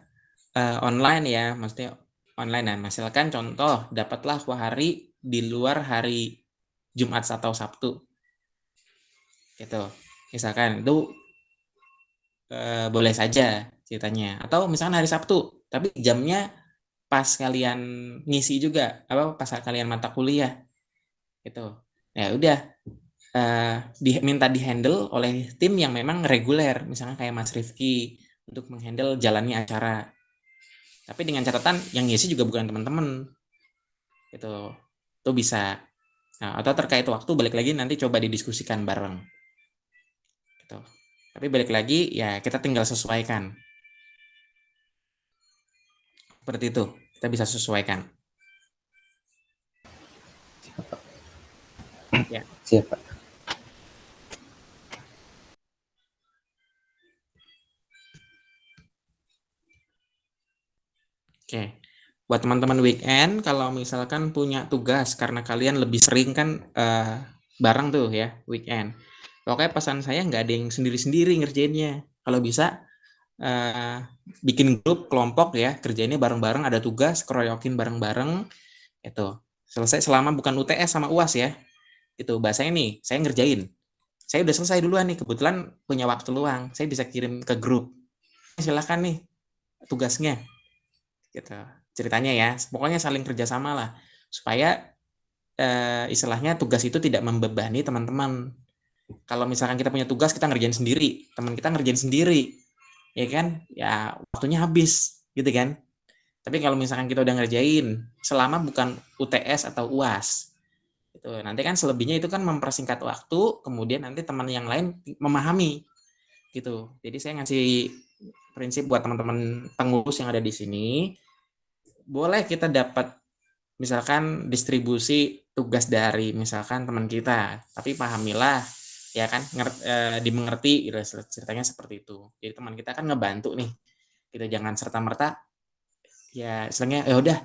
online ya, maksudnya online. Nah, misalkan contoh dapatlah hari di luar hari Jumat atau Sabtu, gitu. Misalkan itu boleh saja ceritanya. Atau misalkan hari Sabtu, tapi jamnya pas kalian ngisi juga, pas kalian mata kuliah, gitu. Ya udah, diminta dihandle oleh tim yang memang reguler, misalnya kayak Mas Rifki untuk menghandle jalannya acara. Tapi dengan catatan yang ngisi juga bukan teman-teman, gitu. Itu bisa. Nah, atau terkait waktu balik lagi nanti coba didiskusikan bareng. Gitu. Tapi balik lagi ya kita tinggal sesuaikan. Seperti itu, kita bisa sesuaikan. Ya. Siap Pak. Oke. Buat teman-teman weekend, kalau misalkan punya tugas karena kalian lebih sering kan bareng tuh ya weekend. Pokoknya pesan saya nggak ada yang sendiri-sendiri ngerjainnya. Kalau bisa bikin grup kelompok ya, kerjainnya bareng-bareng, ada tugas, keroyokin bareng-bareng. Itu selesai selama bukan UTS sama UAS ya. Itu bahasanya nih, saya ngerjain. Saya udah selesai duluan nih, kebetulan punya waktu luang. Saya bisa kirim ke grup. Silakan nih tugasnya. Gitu. Ceritanya ya, pokoknya saling kerjasama lah supaya istilahnya tugas itu tidak membebani teman-teman. Kalau misalkan kita punya tugas kita ngerjain sendiri, teman kita ngerjain sendiri, ya kan, ya waktunya habis gitu kan. Tapi kalau misalkan kita udah ngerjain selama bukan UTS atau UAS, itu nanti kan selebihnya itu kan mempersingkat waktu, kemudian nanti teman yang lain memahami gitu. Jadi saya ngasih prinsip buat teman-teman pengurus yang ada di sini, boleh kita dapat misalkan distribusi tugas dari misalkan teman kita, tapi pahamilah ya kan, dimengerti gitu, ceritanya seperti itu. Jadi teman kita kan ngebantu nih, kita jangan serta merta ya istilahnya ya udah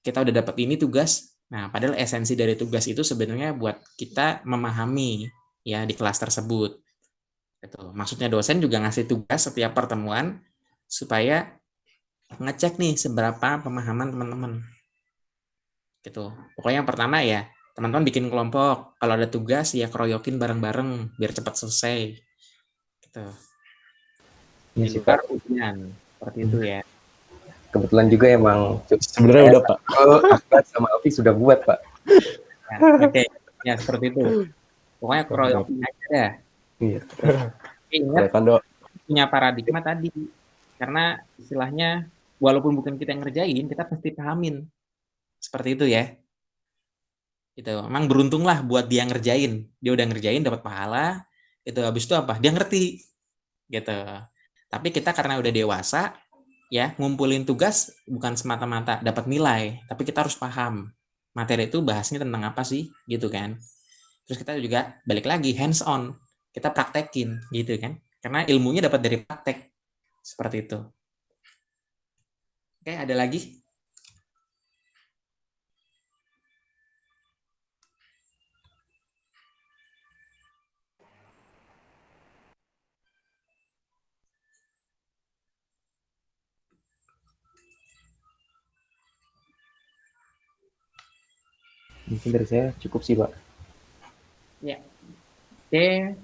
kita udah dapat ini tugas. Nah, padahal esensi dari tugas itu sebenarnya buat kita memahami ya di kelas tersebut. Gitu. Maksudnya dosen juga ngasih tugas setiap pertemuan supaya ngecek nih seberapa pemahaman teman-teman. Gitu. Pokoknya yang pertama ya, teman-teman bikin kelompok. Kalau ada tugas ya keroyokin bareng-bareng biar cepat selesai. Gitu. Iya Di sih, luar Pak. ujian. Seperti itu ya. Kebetulan juga emang Sebenarnya udah Pak. Akbar sama Alfi sudah buat, Pak. Ya, oke. Ya seperti itu. Pokoknya keroyokin aja dah. Iya. Tapi ingat Silakan Dok. punya paradigma tadi. Karena istilahnya walaupun bukan kita yang ngerjain, kita pasti pahamin. Seperti itu ya. Gitu. Emang beruntunglah buat dia ngerjain. Dia udah ngerjain dapat pahala. Itu habis itu apa? Dia ngerti. Gitu. Tapi kita karena udah dewasa, ya ngumpulin tugas bukan semata-mata dapat nilai, tapi kita harus paham materi itu bahasnya tentang apa sih, gitu kan. Terus kita juga balik lagi hands on, kita praktekin, gitu kan. Karena ilmunya dapat dari praktek. Seperti itu. Oke, ada lagi? Mungkin dari saya cukup sih, Pak. Ya. Oke.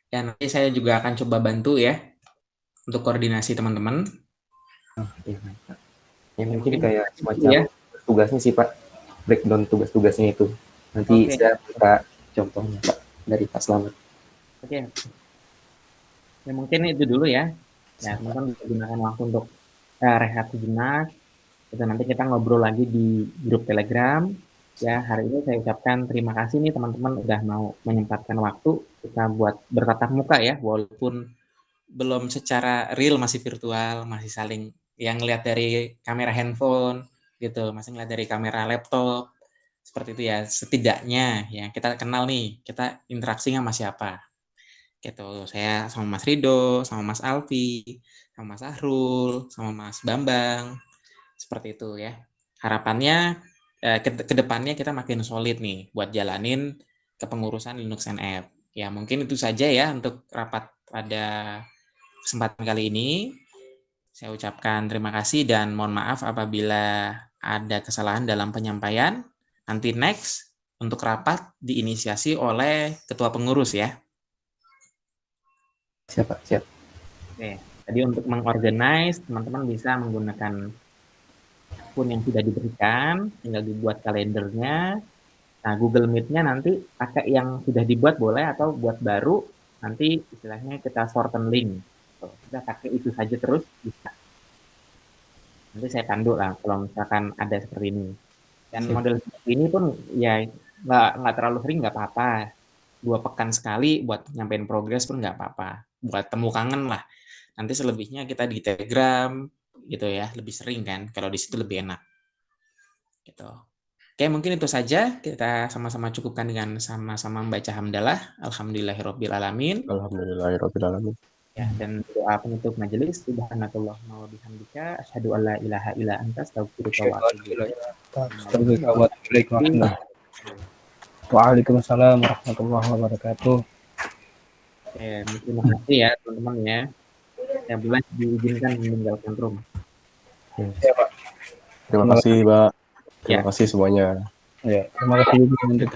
Ya, nanti saya juga akan coba bantu ya untuk koordinasi teman-teman. Iya, Pak. Ya mungkin kayak semacam Ya. tugasnya sih, Pak. Breakdown tugas-tugasnya itu. Nanti Oke. saya minta contohnya, Pak, dari Pak Slamet. Oke. Ya mungkin itu dulu ya. Ya, teman-teman bisa gunakan waktu untuk rehat sejenak. Itu nanti kita ngobrol lagi di grup Telegram. Ya, hari ini saya ucapkan terima kasih nih teman-teman udah mau menyempatkan waktu kita buat bertatap muka ya, walaupun belum secara real, masih virtual, masih saling yang ngelihat dari kamera handphone gitu, masih ngelihat dari kamera laptop. Seperti itu ya, setidaknya ya kita kenal nih, kita interaksinya sama siapa. Gitu. Saya sama Mas Rido, sama Mas Alfi, sama Mas Ahrul, sama Mas Bambang. Seperti itu ya. Harapannya ke depannya kita makin solid nih buat jalanin kepengurusan Linux NF. Ya, mungkin itu saja ya untuk rapat pada kesempatan kali ini. Saya ucapkan terima kasih dan mohon maaf apabila ada kesalahan dalam penyampaian. Nanti next untuk rapat diinisiasi oleh ketua pengurus ya. Siap, Pak. Siap. Oke, jadi untuk mengorganize teman-teman bisa menggunakan akun yang sudah diberikan, tinggal dibuat kalendernya. Nah, Google Meet-nya nanti pakai yang sudah dibuat boleh atau buat baru, nanti istilahnya kita shorten link. Tuh, kita pakai itu saja terus bisa. Nanti saya pandu lah kalau misalkan ada seperti ini. Dan model seperti ini pun ya nggak terlalu sering nggak apa-apa. 2 pekan sekali buat nyampein progres pun nggak apa-apa. Buat temu kangen lah. Nanti selebihnya kita di Telegram gitu ya, lebih sering kan. Kalau di situ lebih enak. Gitu. Oke, mungkin itu saja. Kita sama-sama cukupkan dengan sama-sama membaca hamdalah. Alhamdulillahirabbil alamin. Alhamdulillahirabbil alamin. Ya, dan doa penutup majelis. Subhanakallahumma wa bihamdika asyhadu an la ilaha illa anta astaghfiruka wa atubu ilaik. Waalaikumsalam warahmatullahi wabarakatuh. Terima kasih ya teman-teman ya. Ya, boleh diizinkan meninggalkan room. Terima kasih, Pak. Ya. Terima kasih semuanya. Ya, terima kasih juga untuk